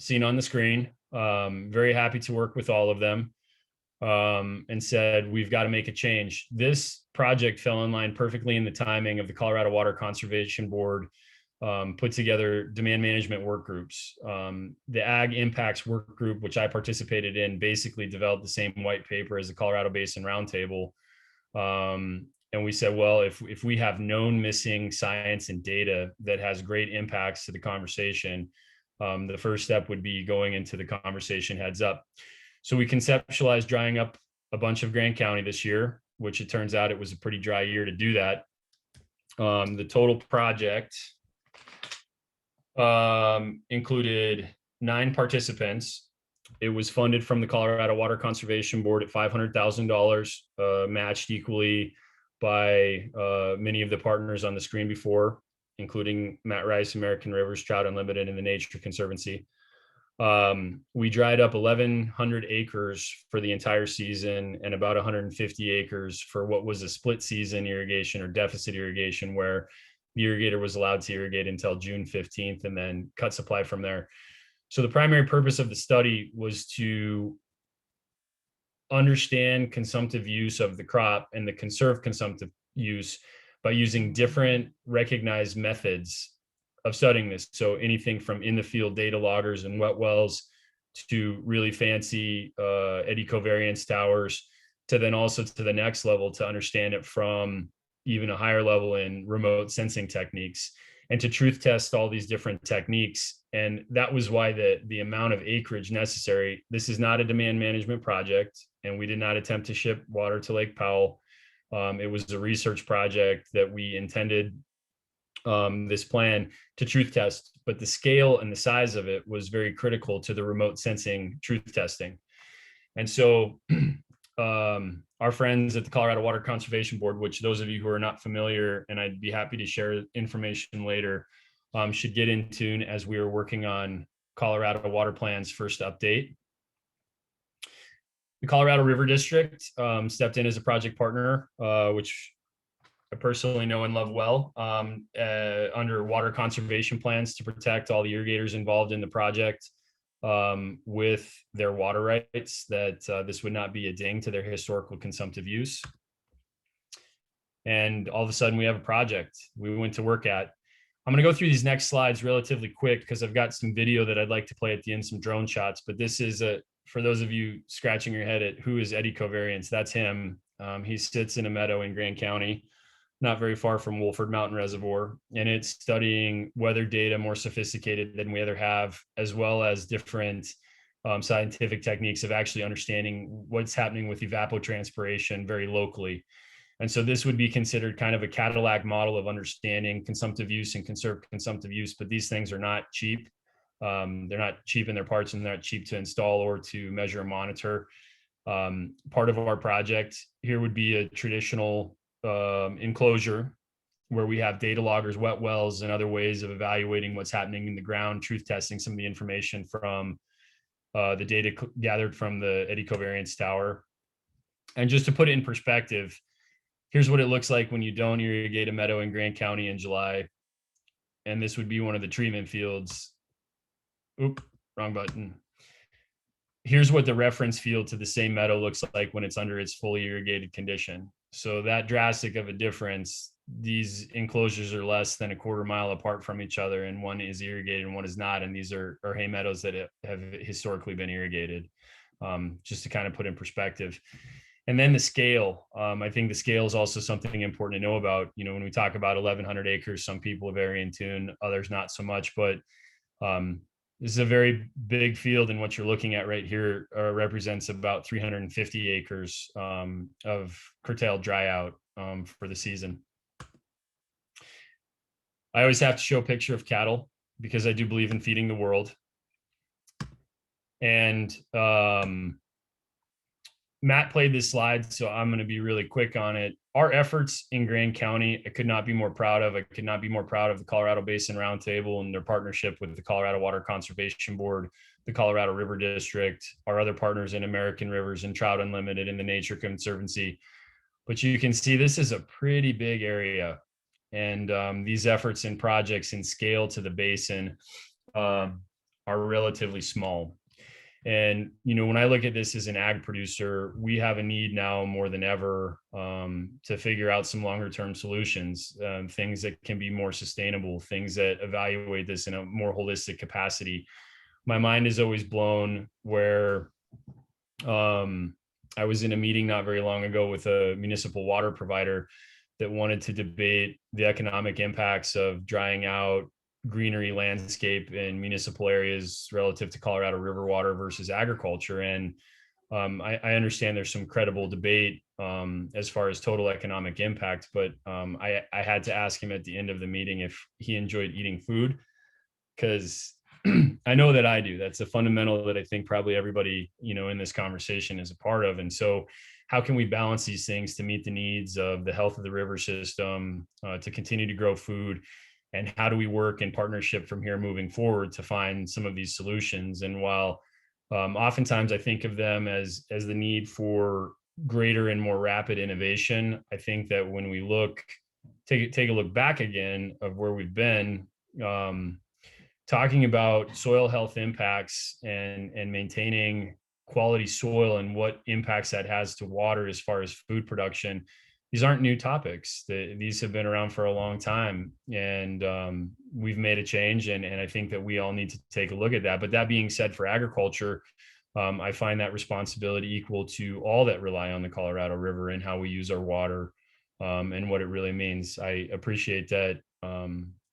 seen on the screen, very happy to work with all of them. And said, we've got to make a change. This project fell in line perfectly in the timing of the Colorado Water Conservation Board put together demand management work groups. The Ag Impacts Work Group, which I participated in, basically developed the same white paper as the Colorado Basin Roundtable. And we said, well, if we have known missing science and data that has great impacts to the conversation, the first step would be going into the conversation heads up. So we conceptualized drying up a bunch of Grand County this year, which it turns out it was a pretty dry year to do that. The total project included 9 participants. It was funded from the Colorado Water Conservation Board at $500,000, matched equally by many of the partners on the screen before, including Matt Rice, American Rivers, Trout Unlimited, and the Nature Conservancy. We dried up 1,100 acres for the entire season and about 150 acres for what was a split season irrigation or deficit irrigation, where the irrigator was allowed to irrigate until June 15th and then cut supply from there. So the primary purpose of the study was to understand consumptive use of the crop and the conserved consumptive use by using different recognized methods of studying this. So anything from in the field data loggers and wet wells to really fancy eddy covariance towers, to then also to the next level to understand it from even a higher level in remote sensing techniques, and to truth test all these different techniques. And that was why the amount of acreage necessary. This is not a demand management project, and we did not attempt to ship water to Lake Powell. It was a research project that we intended this plan to truth test, but the scale and the size of it was very critical to the remote sensing truth testing. And so our friends at the Colorado Water Conservation Board, which those of you who are not familiar, and I'd be happy to share information later, should get in tune as we are working on Colorado Water Plan's first update. The Colorado River District stepped in as a project partner, which I personally know and love well, under water conservation plans to protect all the irrigators involved in the project with their water rights, that this would not be a ding to their historical consumptive use. And all of a sudden we have a project we went to work at. I'm going to go through these next slides relatively quick because I've got some video that I'd like to play at the end, some drone shots, but this is for those of you scratching your head at who is eddy covariance, that's him. He sits in a meadow in Grand County, not very far from Wolford Mountain Reservoir, and it's studying weather data more sophisticated than we ever have, as well as different scientific techniques of actually understanding what's happening with evapotranspiration very locally. And so this would be considered kind of a Cadillac model of understanding consumptive use and conserved consumptive use, but these things are not cheap. They're not cheap in their parts, and they're not cheap to install or to measure and monitor. Part of our project here would be a traditional enclosure where we have data loggers, wet wells, and other ways of evaluating what's happening in the ground, truth testing some of the information from the data gathered from the eddy covariance tower. And just to put it in perspective, here's what it looks like when you don't irrigate a meadow in Grand County in July. And this would be one of the treatment fields. Oop, wrong button. Here's what the reference field to the same meadow looks like when it's under its fully irrigated condition. So that drastic of a difference, these enclosures are less than a quarter mile apart from each other, and one is irrigated and one is not. And these are hay meadows that have historically been irrigated, just to kind of put in perspective. And then the scale, I think the scale is also something important to know about. You know, when we talk about 1,100 acres, some people are very in tune, others not so much, but this is a very big field, and what you're looking at right here represents about 350 acres of curtailed dryout for the season. I always have to show a picture of cattle because I do believe in feeding the world. And Matt played this slide, so I'm going to be really quick on it. Our efforts in Grand County, I could not be more proud of. I could not be more proud of the Colorado Basin Roundtable and their partnership with the Colorado Water Conservation Board, the Colorado River District, our other partners in American Rivers and Trout Unlimited and the Nature Conservancy. But you can see this is a pretty big area. And these efforts and projects in scale to the basin are relatively small. And, you know, when I look at this as an ag producer, we have a need now more than ever to figure out some longer term solutions, things that can be more sustainable, things that evaluate this in a more holistic capacity. My mind is always blown where I was in a meeting not very long ago with a municipal water provider that wanted to debate the economic impacts of drying out greenery landscape in municipal areas relative to Colorado River water versus agriculture. And I understand there's some credible debate as far as total economic impact, but I had to ask him at the end of the meeting if he enjoyed eating food, because I know that I do. That's a fundamental that I think probably everybody, you know, in this conversation is a part of. And so how can we balance these things to meet the needs of the health of the river system, to continue to grow food? And how do we work in partnership from here moving forward to find some of these solutions? And while oftentimes I think of them as the need for greater and more rapid innovation, I think that when we take a look back again of where we've been, talking about soil health impacts and maintaining quality soil and what impacts that has to water as far as food production, these aren't new topics. These have been around for a long time, and we've made a change. And I think that we all need to take a look at that. But that being said, for agriculture, I find that responsibility equal to all that rely on the Colorado River and how we use our water, and what it really means. I appreciate that.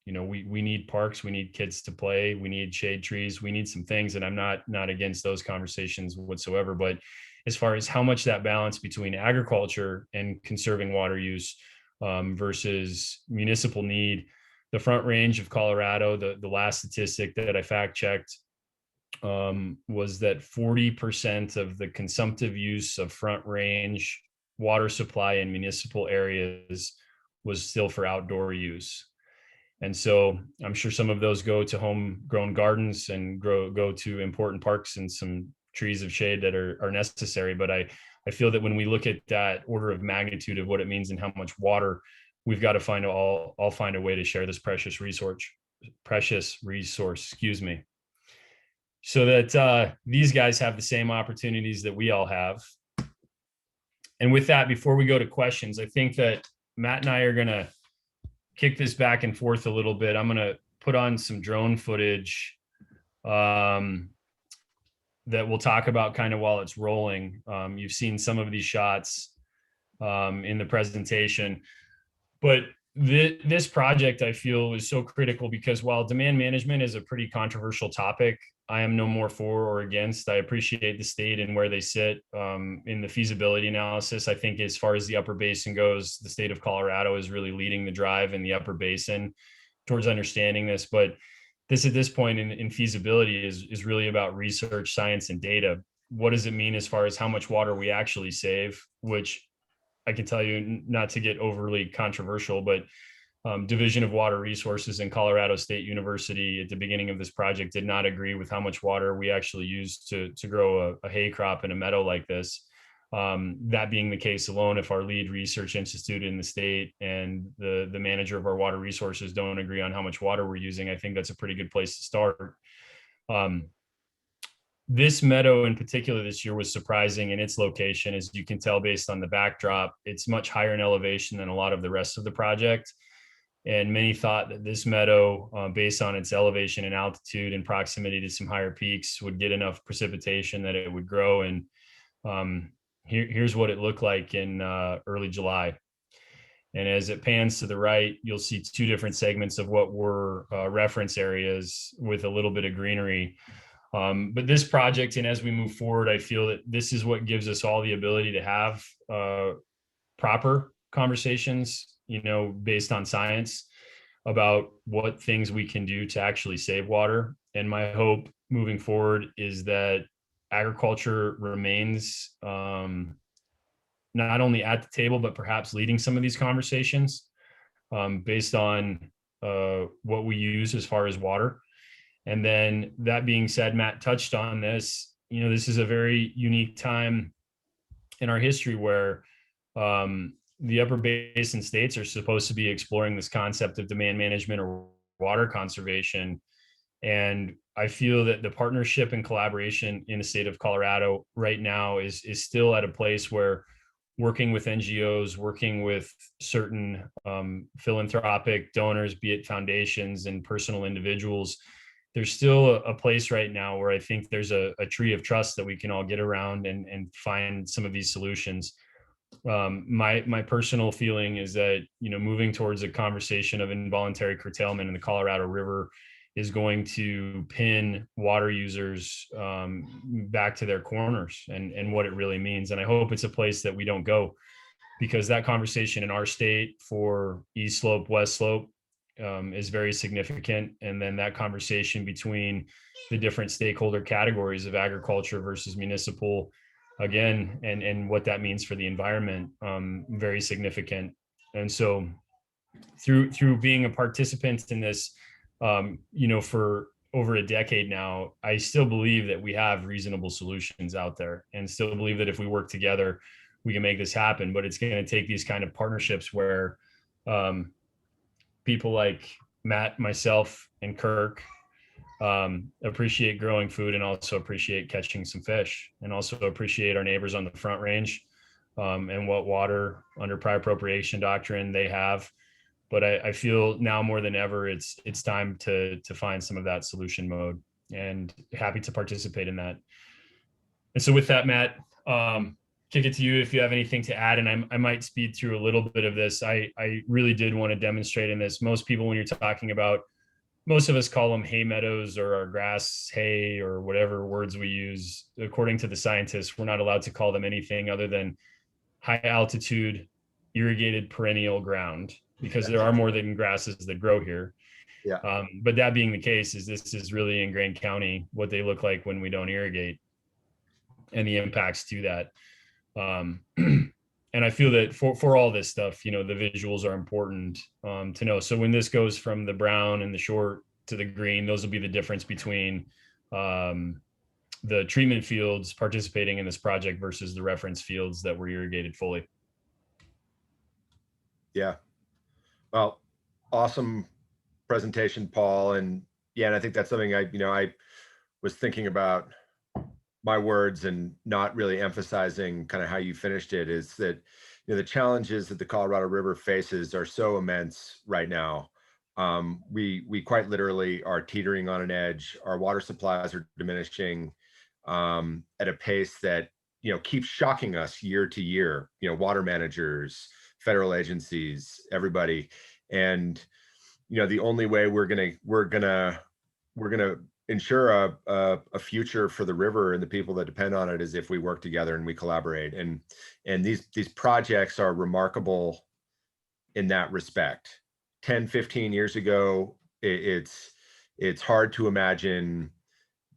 We need parks, we need kids to play, we need shade trees, we need some things, and I'm not against those conversations whatsoever. But as far as how much that balance between agriculture and conserving water use versus municipal need, the Front Range of Colorado, the last statistic that I fact checked was that 40% of the consumptive use of Front Range water supply in municipal areas was still for outdoor use. And so I'm sure some of those go to homegrown gardens and go to important parks and some trees of shade that are necessary. But I feel that when we look at that order of magnitude of what it means and how much water, we've got to find a way to share this precious resource, excuse me, so that these guys have the same opportunities that we all have. And with that, before we go to questions, I think that Matt and I are going to kick this back and forth a little bit. I'm going to put on some drone footage that we'll talk about kind of while it's rolling. You've seen some of these shots in the presentation, but this project I feel is so critical because while demand management is a pretty controversial topic, I am no more for or against. I appreciate the state and where they sit in the feasibility analysis. I think as far as the upper basin goes, the state of Colorado is really leading the drive in the upper basin towards understanding this. But this at this point in feasibility is really about research, science, and data. What does it mean as far as how much water we actually save, which I can tell you, not to get overly controversial, but Division of Water Resources in Colorado State University at the beginning of this project did not agree with how much water we actually use to grow a hay crop in a meadow like this. That being the case alone, if our lead research institute in the state and the manager of our water resources don't agree on how much water we're using, I think that's a pretty good place to start. This meadow in particular this year was surprising in its location. As you can tell based on the backdrop, it's much higher in elevation than a lot of the rest of the project. And many thought that this meadow, based on its elevation and altitude and proximity to some higher peaks, would get enough precipitation that it would grow. And here's what it looked like in early July. And as it pans to the right, you'll see two different segments of what were reference areas with a little bit of greenery. But this project, and as we move forward, I feel that this is what gives us all the ability to have proper conversations, based on science about what things we can do to actually save water. And my hope moving forward is that agriculture remains not only at the table, but perhaps leading some of these conversations based on what we use as far as water. And then that being said, Matt touched on this, this is a very unique time in our history where the upper basin states are supposed to be exploring this concept of demand management or water conservation. And I feel that the partnership and collaboration in the state of Colorado right now is still at a place where working with NGOs, working with certain philanthropic donors, be it foundations and personal individuals, there's still a place right now where I think there's a tree of trust that we can all get around and find some of these solutions. My personal feeling is that, moving towards a conversation of involuntary curtailment in the Colorado River is going to pin water users back to their corners and what it really means. And I hope it's a place that we don't go, because that conversation in our state for East Slope, West Slope is very significant. And then that conversation between the different stakeholder categories of agriculture versus municipal, again, and what that means for the environment, very significant. And so through being a participant in this, for over a decade now, I still believe that we have reasonable solutions out there, and still believe that if we work together, we can make this happen. But it's going to take these kind of partnerships where people like Matt, myself, and Kirk appreciate growing food and also appreciate catching some fish, and also appreciate our neighbors on the Front Range and what water under prior appropriation doctrine they have. But I feel now more than ever, it's time to find some of that solution mode, and happy to participate in that. And so with that, Matt, kick it to you if you have anything to add. And I might speed through a little bit of this. I really did want to demonstrate in this. Most people, when you're talking about, most of us call them hay meadows or our grass hay or whatever words we use. According to the scientists, we're not allowed to call them anything other than high altitude irrigated perennial ground, because there are more than grasses that grow here. Yeah. But that being the case, this is really in Greene County what they look like when we don't irrigate, and the impacts to that. And I feel that for all this stuff, the visuals are important to know. So when this goes from the brown and the short to the green, those will be the difference between the treatment fields participating in this project versus the reference fields that were irrigated fully. Yeah. Well, awesome presentation, Paul. And yeah, and I think that's something I was thinking about my words and not really emphasizing kind of how you finished it, is that, the challenges that the Colorado River faces are so immense right now. We quite literally are teetering on an edge. Our water supplies are diminishing at a pace that, keeps shocking us year to year, water managers, federal agencies, everybody. And, the only way we're gonna ensure a future for the river and the people that depend on it is if we work together and we collaborate. And these projects are remarkable in that respect. 10, 15 years ago, it's hard to imagine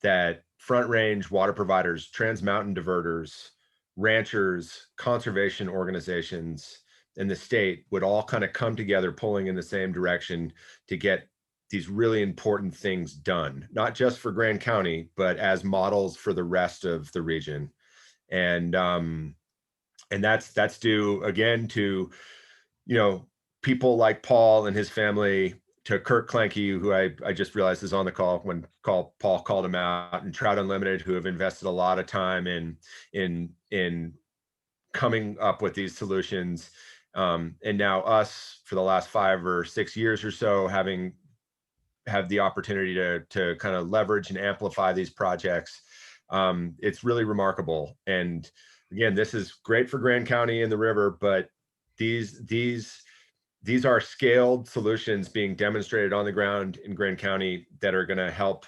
that Front Range water providers, Trans Mountain diverters, ranchers, conservation organizations, and the state would all kind of come together, pulling in the same direction to get these really important things done, not just for Grand County, but as models for the rest of the region. And that's due again to, people like Paul and his family, to Kurt Klenke, who I just realized is on the call when Paul called him out, and Trout Unlimited, who have invested a lot of time in coming up with these solutions. And now us, for the last 5 or 6 years or so, have the opportunity to kind of leverage and amplify these projects. It's really remarkable. And again, this is great for Grand County and the river, but these are scaled solutions being demonstrated on the ground in Grand County that are going to help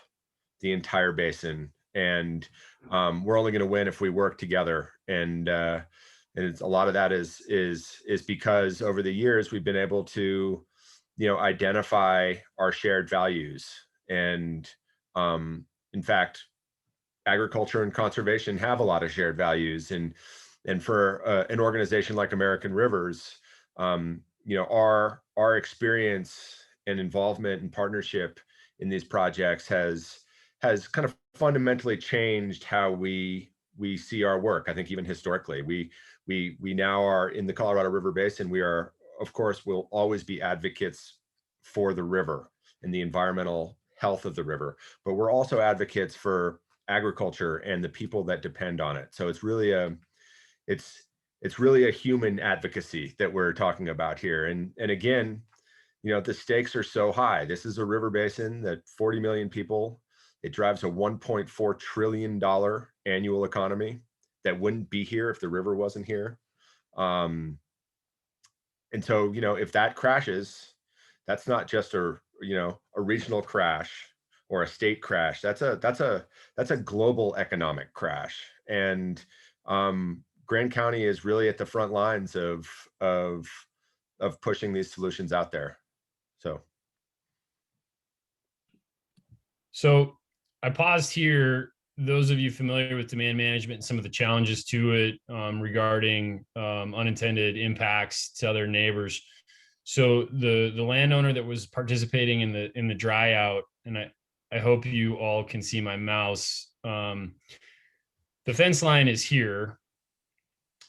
the entire basin. And we're only going to win if we work together. And it's, a lot of that is because over the years we've been able to, identify our shared values. And in fact, agriculture and conservation have a lot of shared values. And for an organization like American Rivers, our experience and involvement and partnership in these projects has kind of fundamentally changed how we see our work. I think even historically, we now are in the Colorado River Basin. We are, of course, will always be advocates for the river and the environmental health of the river, but we're also advocates for agriculture and the people that depend on it. So it's really a human advocacy that we're talking about here. And again, the stakes are so high. This is a river basin that 40 million people, it drives a $1.4 trillion annual economy that wouldn't be here if the river wasn't here. And so, if that crashes, that's not just a regional crash or a state crash. That's a global economic crash. And Grand County is really at the front lines of pushing these solutions out there. So I paused here. Those of you familiar with demand management and some of the challenges to it regarding unintended impacts to other neighbors. So the landowner that was participating in the dry out, and I hope you all can see my mouse. The fence line is here,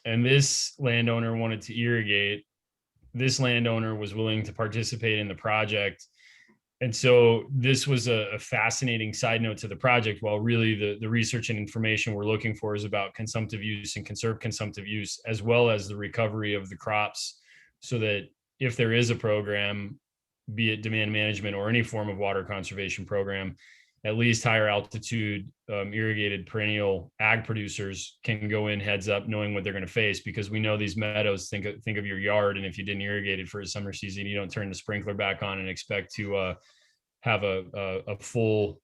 and this landowner wanted to irrigate. This landowner was willing to participate in the project. And so this was a fascinating side note to the project, while really the research and information we're looking for is about consumptive use and conserved consumptive use, as well as the recovery of the crops, so that if there is a program, be it demand management or any form of water conservation program, at least higher altitude irrigated perennial ag producers can go in heads up knowing what they're going to face, because we know these meadows, think of your yard, and if you didn't irrigate it for a summer season, you don't turn the sprinkler back on and expect to have a full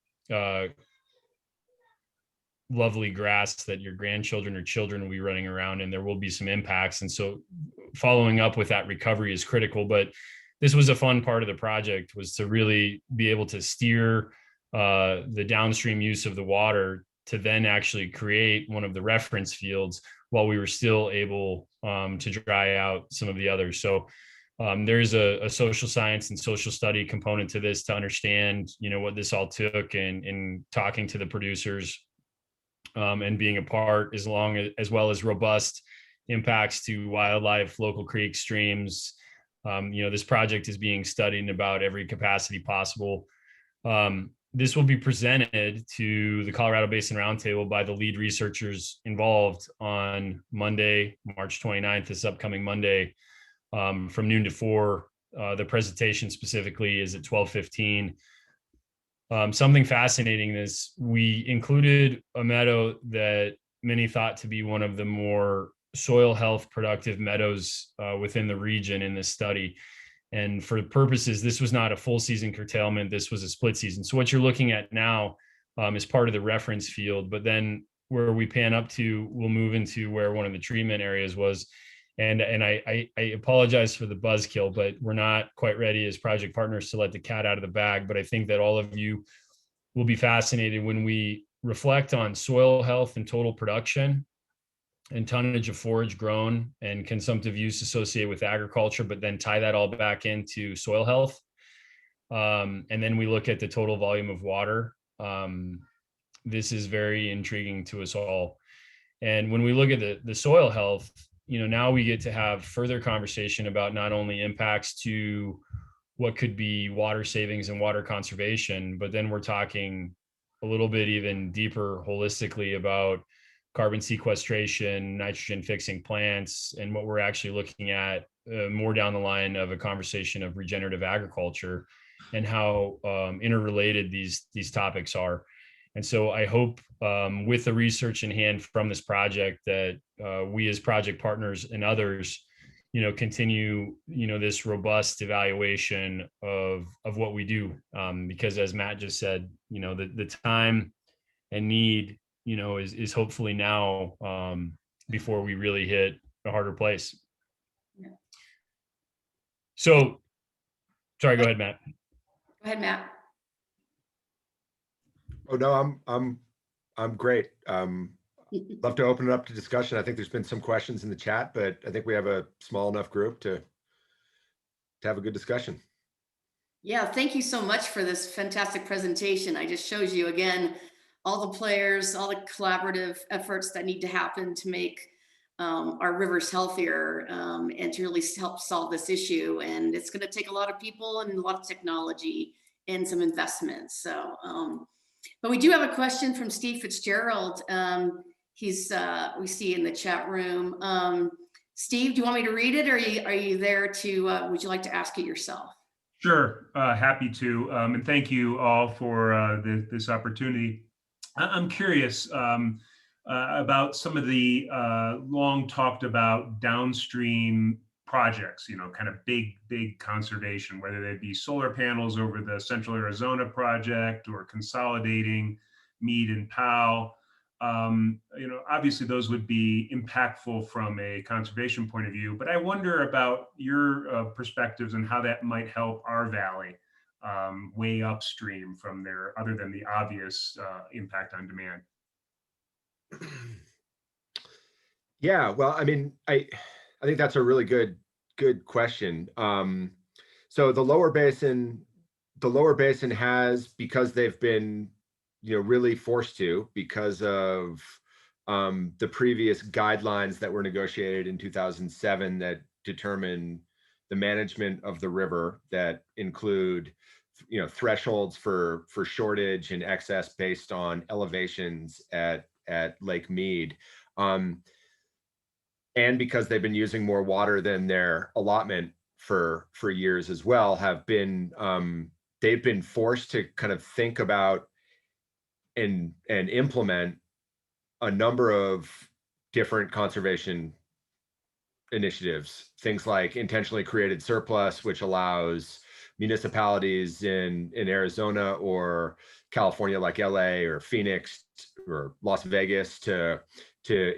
lovely grass that your grandchildren or children will be running around, and there will be some impacts. And so following up with that recovery is critical. But this was a fun part of the project, was to really be able to steer the downstream use of the water to then actually create one of the reference fields while we were still able to dry out some of the others. So there's a social science and social study component to this, to understand, what this all took, and talking to the producers and being a part, as well as robust impacts to wildlife, local creeks, streams. This project is being studied in about every capacity possible. This will be presented to the Colorado Basin Roundtable by the lead researchers involved on Monday, March 29th, this upcoming Monday, from noon to 4. The presentation specifically is at 12:15. Something fascinating is we included a meadow that many thought to be one of the more soil health productive meadows within the region in this study. And for purposes, this was not a full season curtailment. This was a split season. So what you're looking at now is part of the reference field, but then where we pan up to, we'll move into where one of the treatment areas was. And I apologize for the buzzkill, but we're not quite ready as project partners to let the cat out of the bag. But I think that all of you will be fascinated when we reflect on soil health and total production and tonnage of forage grown and consumptive use associated with agriculture, but then tie that all back into soil health. And then we look at the total volume of water. This is very intriguing to us all. And when we look at the soil health, now we get to have further conversation about not only impacts to what could be water savings and water conservation, but then we're talking a little bit even deeper holistically about carbon sequestration, nitrogen fixing plants, and what we're actually looking at more down the line of a conversation of regenerative agriculture and how interrelated these topics are. And so I hope with the research in hand from this project that we as project partners and others, continue, this robust evaluation of what we do. Because as Matt just said, the time and need, is hopefully now before we really hit a harder place. Yeah. So, sorry, go ahead, Matt. Go ahead, Matt. Oh, no, I'm great. Love to open it up to discussion. I think there's been some questions in the chat, but I think we have a small enough group to have a good discussion. Yeah, thank you so much for this fantastic presentation. I just shows you again all the players, all the collaborative efforts that need to happen to make our rivers healthier and to really help solve this issue. And it's going to take a lot of people and a lot of technology and some investments. So, but we do have a question from Steve Fitzgerald. He's we see in the chat room. Steve, do you want me to read it, or are you there to? Would you like to ask it yourself? Sure, happy to. And thank you all for this opportunity. I'm curious about some of the long talked about downstream projects, kind of big conservation, whether they be solar panels over the Central Arizona project or consolidating Meade and Powell. Obviously those would be impactful from a conservation point of view, but I wonder about your perspectives and how that might help our valley way upstream from there, other than the obvious impact on demand. Yeah, well, I mean, I think that's a really good question. So the lower basin has, because they've been, really forced to, because of the previous guidelines that were negotiated in 2007 that determine the management of the river, that include thresholds for shortage and excess based on elevations at Lake Mead. And because they've been using more water than their allotment for years as well, they've been forced to kind of think about and implement a number of different conservation initiatives, things like intentionally created surplus, which allows municipalities in Arizona or California, like LA or Phoenix or Las Vegas, to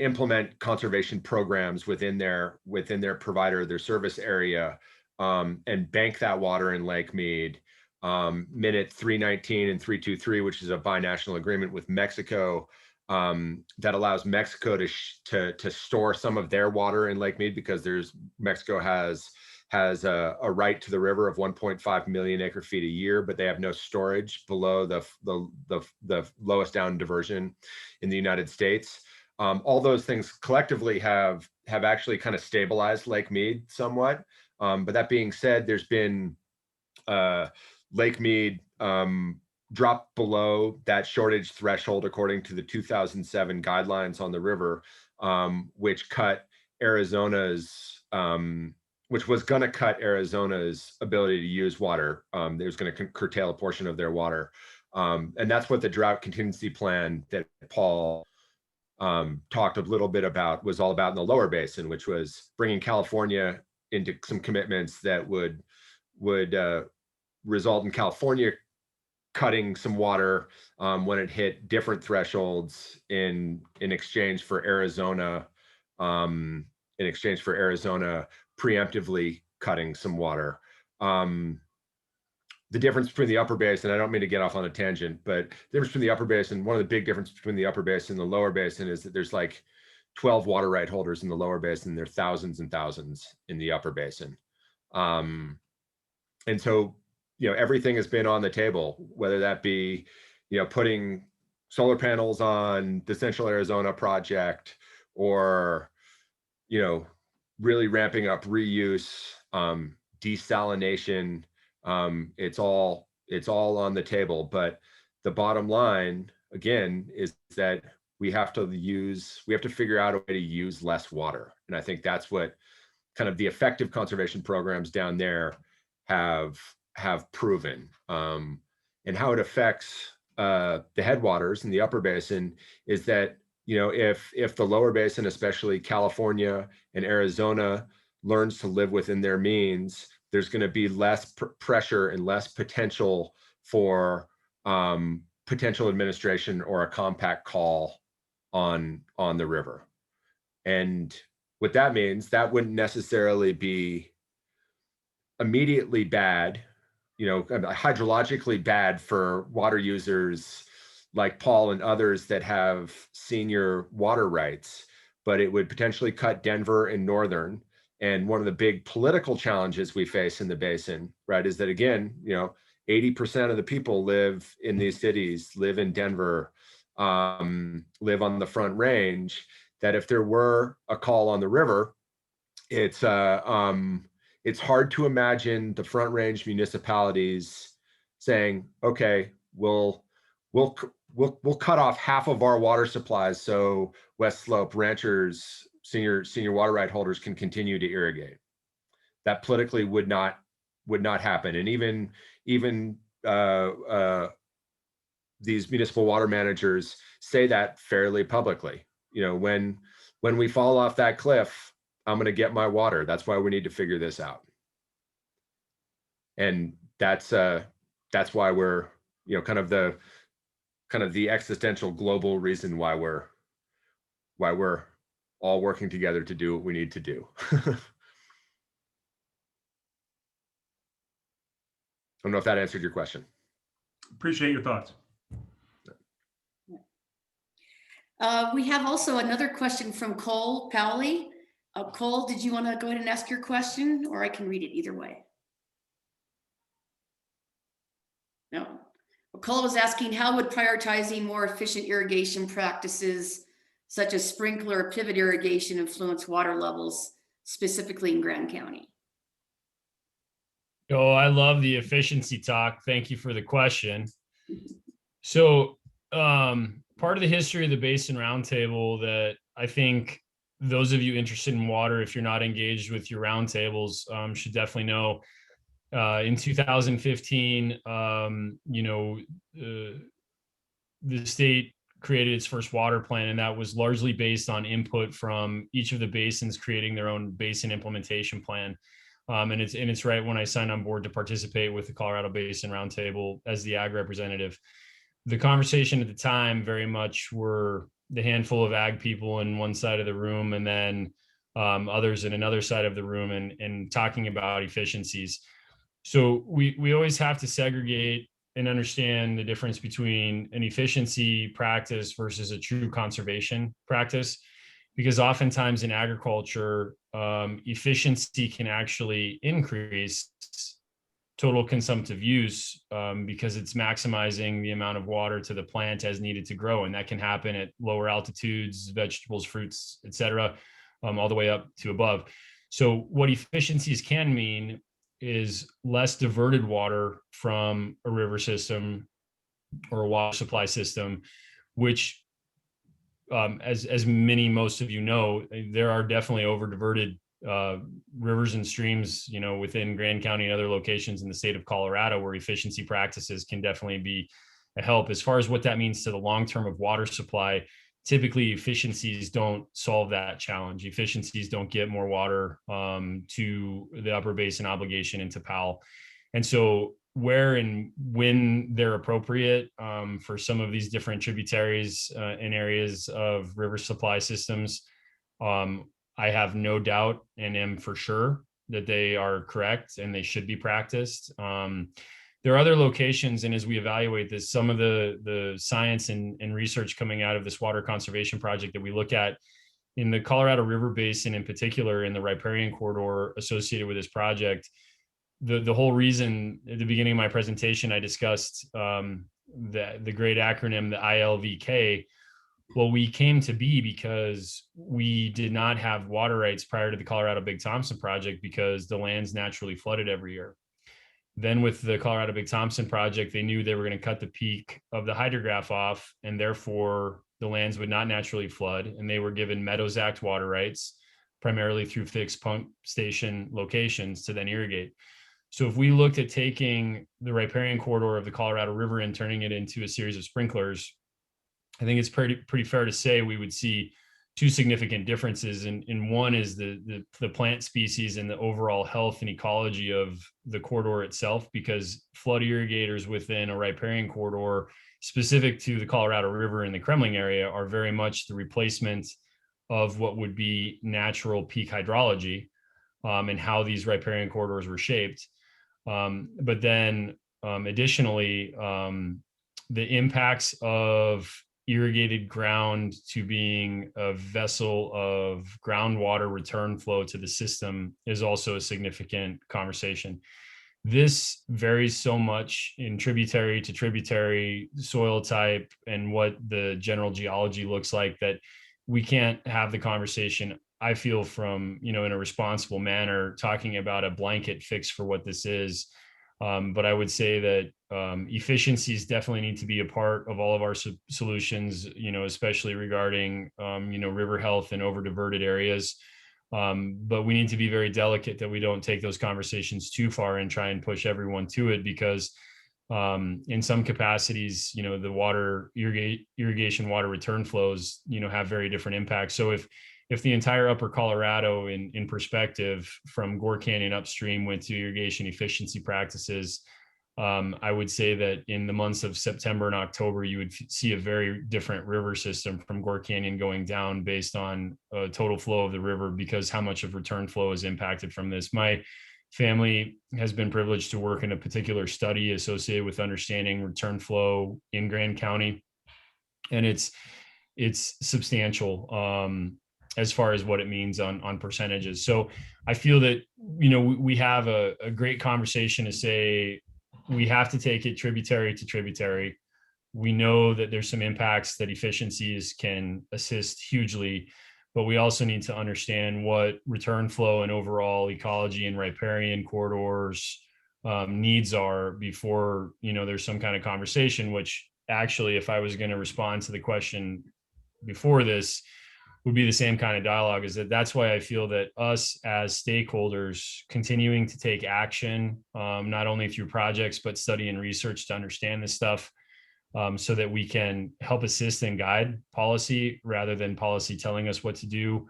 implement conservation programs within their their service area, and bank that water in Lake Mead. Minute 319 and 323, which is a binational agreement with Mexico, that allows Mexico to store some of their water in Lake Mead, because Mexico has a right to the river of 1.5 million acre feet a year, but they have no storage below the lowest down diversion in the United States. All those things collectively have actually kind of stabilized Lake Mead somewhat. But that being said, there's been Lake Mead dropped below that shortage threshold according to the 2007 guidelines on the river, which cut Arizona's, which was going to cut Arizona's ability to use water. It was going to curtail a portion of their water. And that's what the drought contingency plan that Paul talked a little bit about was all about in the lower basin, which was bringing California into some commitments that would result in California cutting some water when it hit different thresholds in exchange for Arizona, preemptively cutting some water. The difference between the upper basin, I don't mean to get off on a tangent, but the difference between the upper basin, one of the big differences between the upper basin and the lower basin is that there's like 12 water right holders in the lower basin. There are thousands and thousands in the upper basin. And so, everything has been on the table, whether that be, putting solar panels on the Central Arizona project, or, really ramping up reuse, desalination. It's all on the table. But the bottom line, again, is that we have to figure out a way to use less water. And I think that's what kind of the effective conservation programs down there have proven. And how it affects the headwaters in the upper basin is that, if the lower basin, especially California and Arizona, learns to live within their means, there's going to be less pressure and less potential for potential administration or a compact call on the river. And what that means, that wouldn't necessarily be immediately bad, hydrologically bad for water users like Paul and others that have senior water rights, but it would potentially cut Denver and Northern. And one of the big political challenges we face in the basin, right, is that, again, 80% of the people live in these cities, live in Denver, live on the Front Range, that if there were a call on the river, it's hard to imagine the Front Range municipalities saying, okay, we'll cut off half of our water supplies so West Slope ranchers, senior water right holders, can continue to irrigate. That politically would not happen. And even these municipal water managers say that fairly publicly. When we fall off that cliff, I'm going to get my water. That's why we need to figure this out. And that's why we're, kind of the existential global reason why we're all working together to do what we need to do. I don't know if that answered your question. Appreciate your thoughts. We have also another question from Cole Powley. Cole, did you want to go ahead and ask your question, or I can read it either way? No. Well, Cole was asking, how would prioritizing more efficient irrigation practices, such as sprinkler or pivot irrigation, influence water levels, specifically in Grand County? Oh, I love the efficiency talk. Thank you for the question. So, part of the history of the Basin Roundtable that I think those of you interested in water, if you're not engaged with your roundtables, should definitely know. In 2015, the state created its first water plan, and that was largely based on input from each of the basins creating their own basin implementation plan. And it's right when I signed on board to participate with the Colorado Basin Roundtable as the ag representative. The conversation at the time very much were the handful of ag people in one side of the room, and then others in another side of the room, and talking about efficiencies. So we always have to segregate and understand the difference between an efficiency practice versus a true conservation practice, because oftentimes in agriculture, efficiency can actually increase total consumptive use, because it's maximizing the amount of water to the plant as needed to grow, and that can happen at lower altitudes, vegetables, fruits, etc., all the way up to above. So what efficiencies can mean is less diverted water from a river system or a water supply system, which, as most of you know, there are definitely over diverted rivers and streams, within Grand County and other locations in the state of Colorado, where efficiency practices can definitely be a help. As far as what that means to the long term of water supply, typically efficiencies don't solve that challenge. Efficiencies don't get more water to the upper basin obligation into PAL. And so where and when they're appropriate for some of these different tributaries in areas of river supply systems, I have no doubt and am for sure that they are correct and they should be practiced. There are other locations, and as we evaluate this, some of the science and research coming out of this water conservation project that we look at in the Colorado River Basin, in particular in the riparian corridor associated with this project, the whole reason at the beginning of my presentation I discussed the great acronym, the ILVK. Well, we came to be because we did not have water rights prior to the Colorado Big Thompson project, because the land's naturally flooded every year. Then with the Colorado Big Thompson project, they knew they were going to cut the peak of the hydrograph off, and therefore the lands would not naturally flood, and they were given Meadows Act water rights, primarily through fixed pump station locations, to then irrigate. So if we looked at taking the riparian corridor of the Colorado River and turning it into a series of sprinklers, I think it's pretty fair to say we would see two significant differences. And one is the plant species and the overall health and ecology of the corridor itself, because flood irrigators within a riparian corridor specific to the Colorado River and the Kremmling area are very much the replacement of what would be natural peak hydrology, and how these riparian corridors were shaped. But then additionally, the impacts of irrigated ground to being a vessel of groundwater return flow to the system is also a significant conversation. This varies so much in tributary to tributary soil type and what the general geology looks like that we can't have the conversation, I feel, from, in a responsible manner, talking about a blanket fix for what this is. But I would say that efficiencies definitely need to be a part of all of our solutions, especially regarding, river health and over diverted areas. But we need to be very delicate that we don't take those conversations too far and try and push everyone to it, because in some capacities, the water irrigation water return flows, have very different impacts. So if the entire upper Colorado in perspective from Gore Canyon upstream went to irrigation efficiency practices, I would say that in the months of September and October, you would see a very different river system from Gore Canyon going down based on total flow of the river, because how much of return flow is impacted from this. My family has been privileged to work in a particular study associated with understanding return flow in Grand County, and it's substantial as far as what it means on percentages. So I feel that, we have a great conversation to say we have to take it tributary to tributary. We know that there's some impacts that efficiencies can assist hugely, but we also need to understand what return flow and overall ecology and riparian corridors needs are before, there's some kind of conversation, which actually, if I was going to respond to the question before this, would be the same kind of dialogue. Is that's why I feel that us as stakeholders continuing to take action, not only through projects, but study and research to understand this stuff, so that we can help assist and guide policy rather than policy telling us what to do,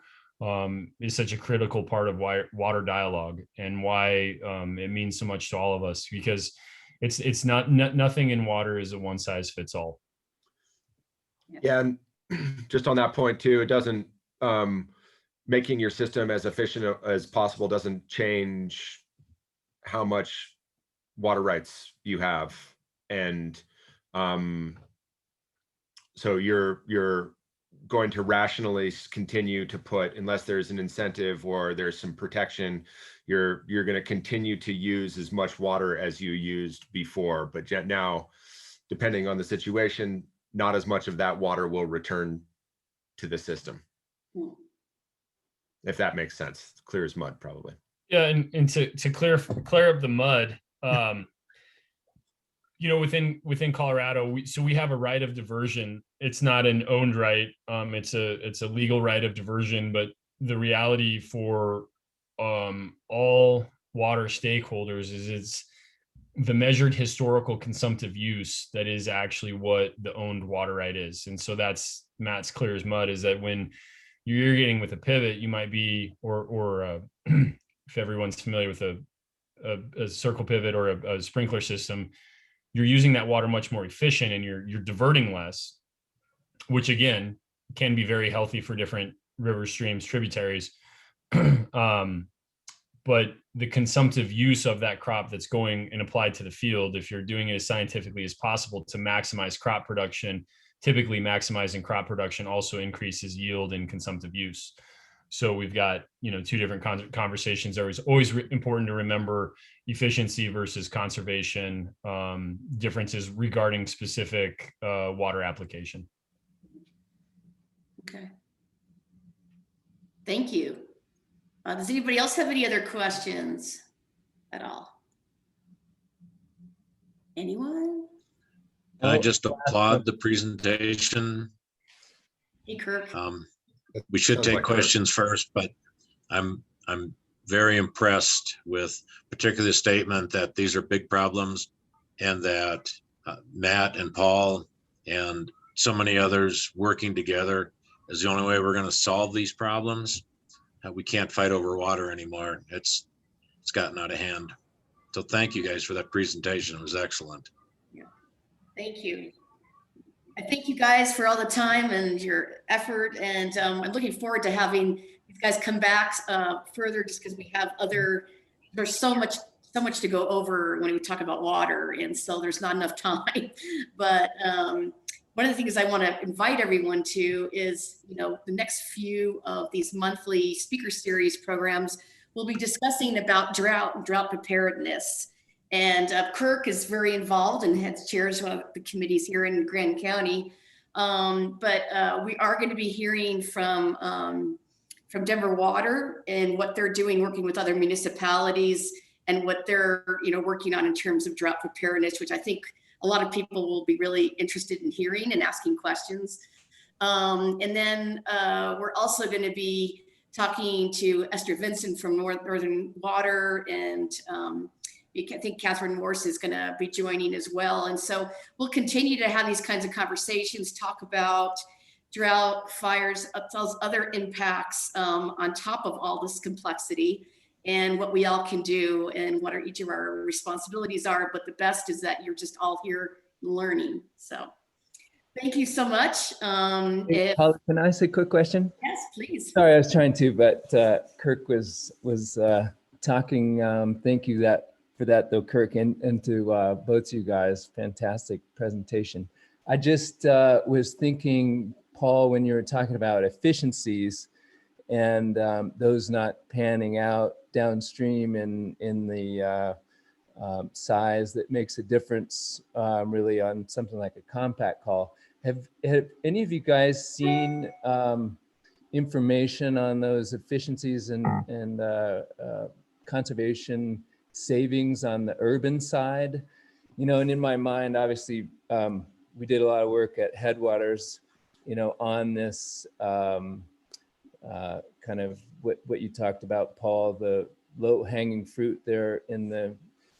is such a critical part of why water dialogue, and why it means so much to all of us, because it's nothing in water is a one size fits all. Yeah, and just on that point too, it doesn't, making your system as efficient as possible doesn't change how much water rights you have. And so you're going to rationally continue to put, unless there's an incentive or there's some protection, you're going to continue to use as much water as you used before. But yet now, depending on the situation, not as much of that water will return to the system. If that makes sense. It's clear as mud, probably. Yeah, and to clear up the mud, within Colorado, we have a right of diversion. It's not an owned right. It's a legal right of diversion, but the reality for all water stakeholders is it's the measured historical consumptive use that is actually what the owned water right is. And so that's Matt's clear as mud, is that when you're irrigating with a pivot, you might be, or if everyone's familiar with a circle pivot or a sprinkler system, you're using that water much more efficient, and you're diverting less, which again can be very healthy for different rivers, streams, tributaries. But the consumptive use of that crop that's going and applied to the field, if you're doing it as scientifically as possible to maximize crop production, typically maximizing crop production also increases yield and consumptive use. So we've got, two different conversations. It's always important to remember efficiency versus conservation, differences regarding specific water application. Okay. Thank you. Does anybody else have any other questions at all? Anyone? I just applaud the presentation. Hey, Kirk. We should Sounds take like Kirk. questions first, but I'm very impressed with particularly the statement that these are big problems, and that Matt and Paul and so many others working together is the only way we're going to solve these problems. We can't fight over water anymore. It's gotten out of hand. So thank you guys for that presentation. It was excellent. Yeah. Thank you. I thank you guys for all the time and your effort, and I'm looking forward to having these guys come back further, just because we have there's so much to go over when we talk about water, and so there's not enough time. But one of the things I want to invite everyone to is, the next few of these monthly speaker series programs, we'll be discussing about drought and drought preparedness. And Kirk is very involved and chairs one of the committees here in Grand County. But we are going to be hearing from Denver Water and what they're doing, working with other municipalities, and what they're working on in terms of drought preparedness, which I think a lot of people will be really interested in hearing and asking questions. And then we're also going to be talking to Esther Vincent from Northern Water, and I think Catherine Morse is going to be joining as well. And so we'll continue to have these kinds of conversations, talk about drought, fires, those other impacts on top of all this complexity, and what we all can do and what each of our responsibilities are. But the best is that you're just all here learning. So thank you so much. Hey, Paula, can I ask a quick question? Yes, please. Sorry, I was trying to, but Kirk was talking. Thank you for that, though, Kirk, and to both you guys. Fantastic presentation. I just was thinking, Paul, when you were talking about efficiencies and those not panning out downstream in the size that makes a difference really on something like a compact call. Have any of you guys seen information on those efficiencies and conservation savings on the urban side, and in my mind, obviously, we did a lot of work at Headwaters, on this kind of what you talked about, Paul, the low hanging fruit there in the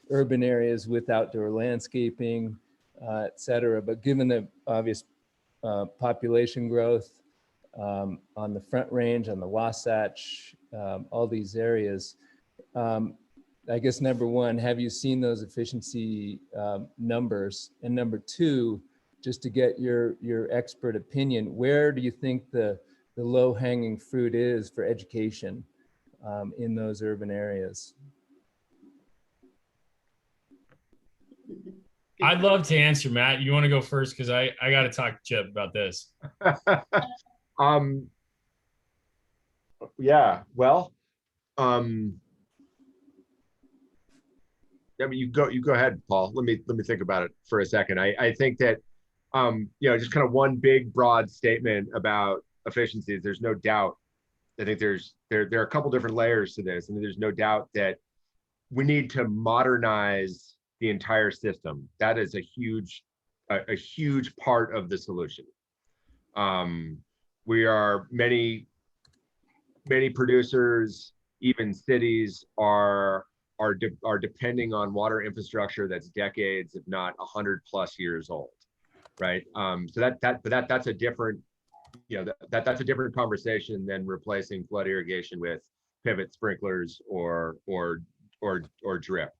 urban areas with outdoor landscaping, et cetera. But given the obvious population growth on the Front Range, on the Wasatch, all these areas, I guess number one, have you seen those efficiency numbers? And number two, just to get your expert opinion, where do you think the low hanging fruit is for education in those urban areas? I'd love to answer, Matt. You want to go first? Because I got to talk to Chip about this. Yeah, well, I mean, you go ahead, Paul. Let me think about it for a second. I think that, just kind of one big broad statement about efficiencies. There's no doubt. I think there are a couple different layers to this, and there's no doubt that we need to modernize the entire system. That is a huge part of the solution. We are many producers, even cities are depending on water infrastructure that's decades, if not 100+ years old, right? So that's a different, that's a different conversation than replacing flood irrigation with pivot sprinklers or drip,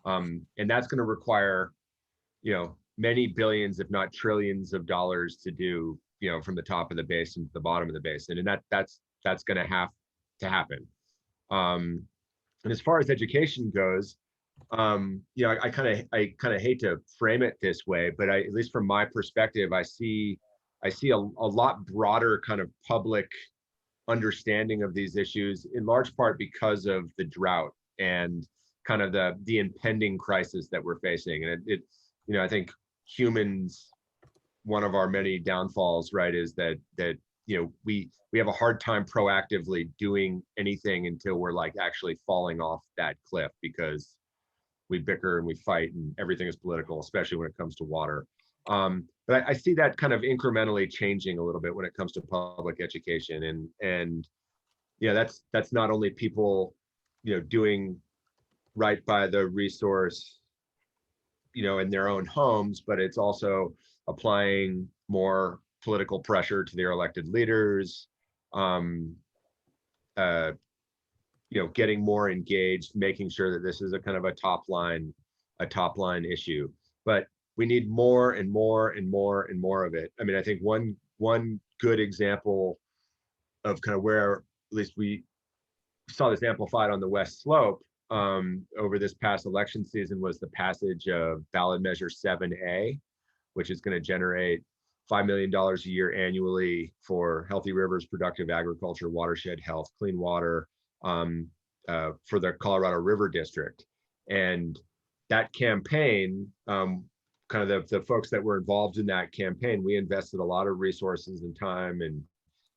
and that's going to require, many billions, if not trillions, of dollars to do, from the top of the basin to the bottom of the basin, and that's going to have to happen. And as far as education goes, I kind of hate to frame it this way, but at least from my perspective, I see a lot broader kind of public understanding of these issues, in large part because of the drought and kind of the impending crisis that we're facing. And I think humans, one of our many downfalls, right, is that we have a hard time proactively doing anything until we're like actually falling off that cliff, because we bicker and we fight and everything is political, especially when it comes to water. But I see that kind of incrementally changing a little bit when it comes to public education, and that's not only people doing right by the resource in their own homes, but it's also applying more political pressure to their elected leaders, getting more engaged, making sure that this is a kind of a top line issue. But we need more and more and more and more of it. I mean, I think one good example of kind of where at least we saw this amplified on the West Slope over this past election season was the passage of ballot measure 7A, which is going to generate $5 million a year annually for healthy rivers, productive agriculture, watershed health, clean water, for the Colorado River District. And that campaign, kind of the folks that were involved in that campaign, we invested a lot of resources and time and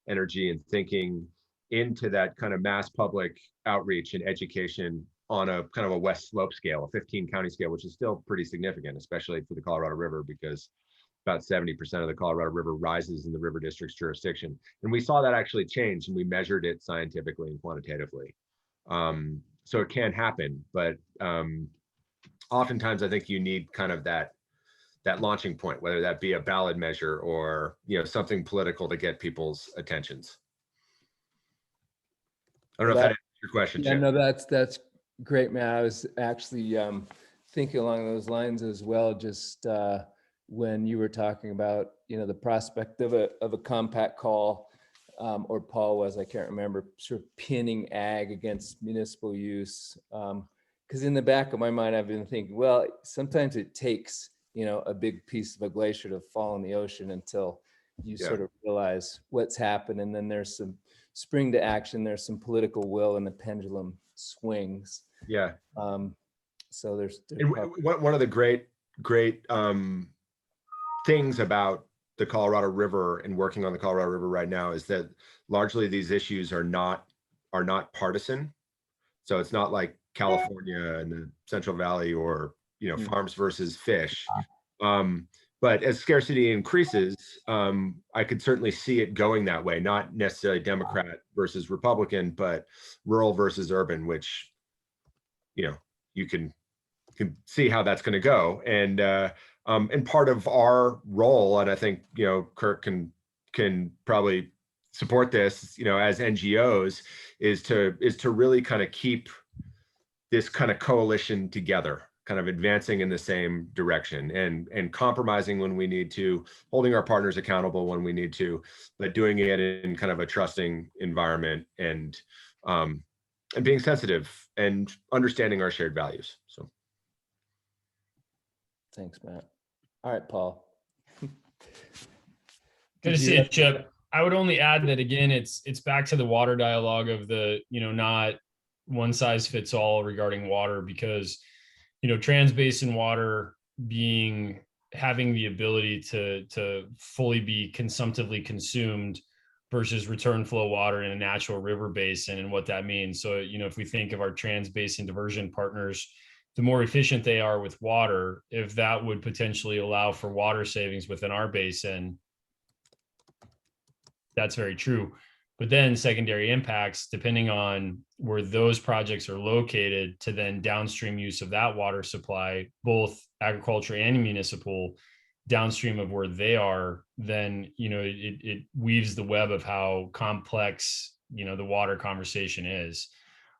energy and thinking into that kind of mass public outreach and education on a kind of a West Slope scale, a 15 county scale, which is still pretty significant, especially for the Colorado River, because about 70% of the Colorado River rises in the river district's jurisdiction. And we saw that actually change, and we measured it scientifically and quantitatively. So it can happen, but oftentimes I think you need kind of that launching point, whether that be a ballot measure or something political to get people's attentions. I don't know if that answers your question, Yeah, Chip. no, that's great, Matt. I was actually thinking along those lines as well. Just when you were talking about the prospect of a compact call, or Paul was, I can't remember, sort of pinning ag against municipal use. Because in the back of my mind, I've been thinking, well, sometimes it takes a big piece of a glacier to fall in the ocean until you sort of realize what's happened, and then there's some spring to action. There's some political will, and the pendulum swings. Yeah. So there's one of the great things about the Colorado River and working on the Colorado River right now is that largely these issues are not partisan. So it's not like California and the Central Valley, or, farms versus fish. But as scarcity increases, I could certainly see it going that way, not necessarily Democrat versus Republican, but rural versus urban, which, you can see how that's going to go. And part of our role, and I think, Kirk can probably support this, as NGOs, is to really kind of keep this kind of coalition together, kind of advancing in the same direction, and compromising when we need to, holding our partners accountable when we need to, but doing it in kind of a trusting environment, and being sensitive and understanding our shared values. So Thanks, Matt. All right, Paul. Good to see you, Chip. I would only add that, again, it's back to the water dialogue of the, not one size fits all regarding water, because, trans-basin water having the ability to fully be consumptively consumed versus return flow water in a natural river basin, and what that means. So, if we think of our trans-basin diversion partners, the more efficient they are with water, if that would potentially allow for water savings within our basin, that's very true. But then secondary impacts, depending on where those projects are located, to then downstream use of that water supply, both agriculture and municipal, downstream of where they are, then, it weaves the web of how complex, the water conversation is.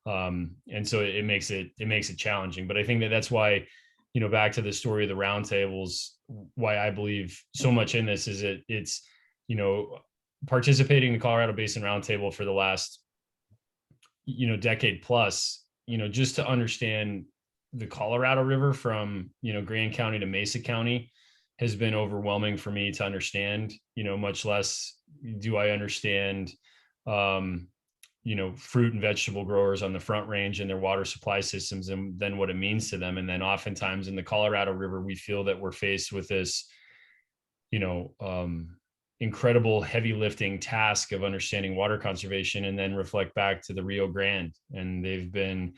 And so it makes it challenging. But I think that's why, back to the story of the roundtables, why I believe so much in this is it's, participating in the Colorado Basin Roundtable for the last, decade plus, just to understand the Colorado River from, Grand County to Mesa County has been overwhelming for me to understand, much less do I understand, fruit and vegetable growers on the Front Range and their water supply systems, and then what it means to them. And then oftentimes in the Colorado River, we feel that we're faced with this, incredible heavy lifting task of understanding water conservation, and then reflect back to the Rio Grande. And they've been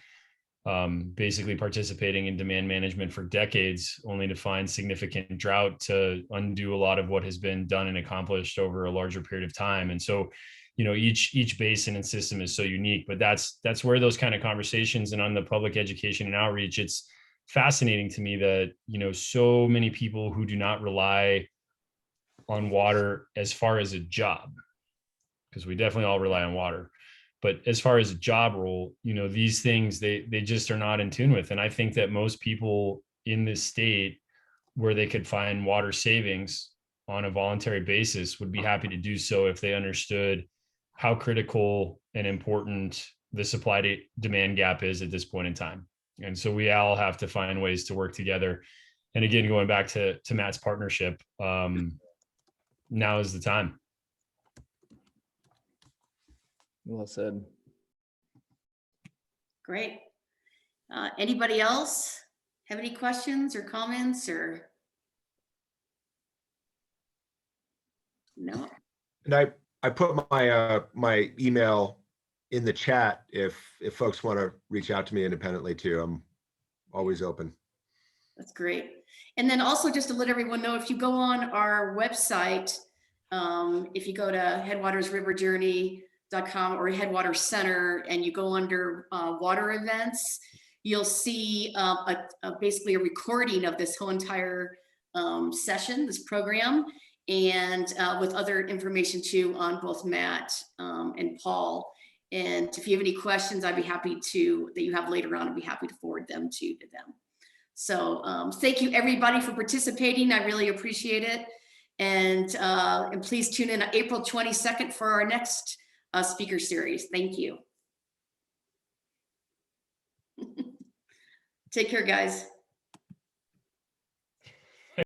basically participating in demand management for decades, only to find significant drought to undo a lot of what has been done and accomplished over a larger period of time. And so, each basin and system is so unique, but that's where those kind of conversations, and on the public education and outreach, it's fascinating to me that, so many people who do not rely on water as far as a job, because we definitely all rely on water, but as far as a job role, these things, they just are not in tune with. And I think that most people in this state, where they could find water savings on a voluntary basis, would be happy to do so if they understood how critical and important the supply to demand gap is at this point in time. And so we all have to find ways to work together. And again, going back to Matt's partnership, now is the time. Well said. Great. Anybody else have any questions or comments, or? No. And I put my email in the chat if folks want to reach out to me independently too. I'm always open. That's great. And then also, just to let everyone know, if you go on our website, if you go to headwatersriverjourney.com or Headwaters Center, and you go under water events, you'll see basically a recording of this whole entire session, this program, and with other information too on both Matt and Paul. And if you have any questions, I'd be happy to, that you have later on, I'd be happy to forward them to them. So thank you everybody for participating. I really appreciate it. And please tune in on April 22nd for our next speaker series. Thank you. Take care, guys.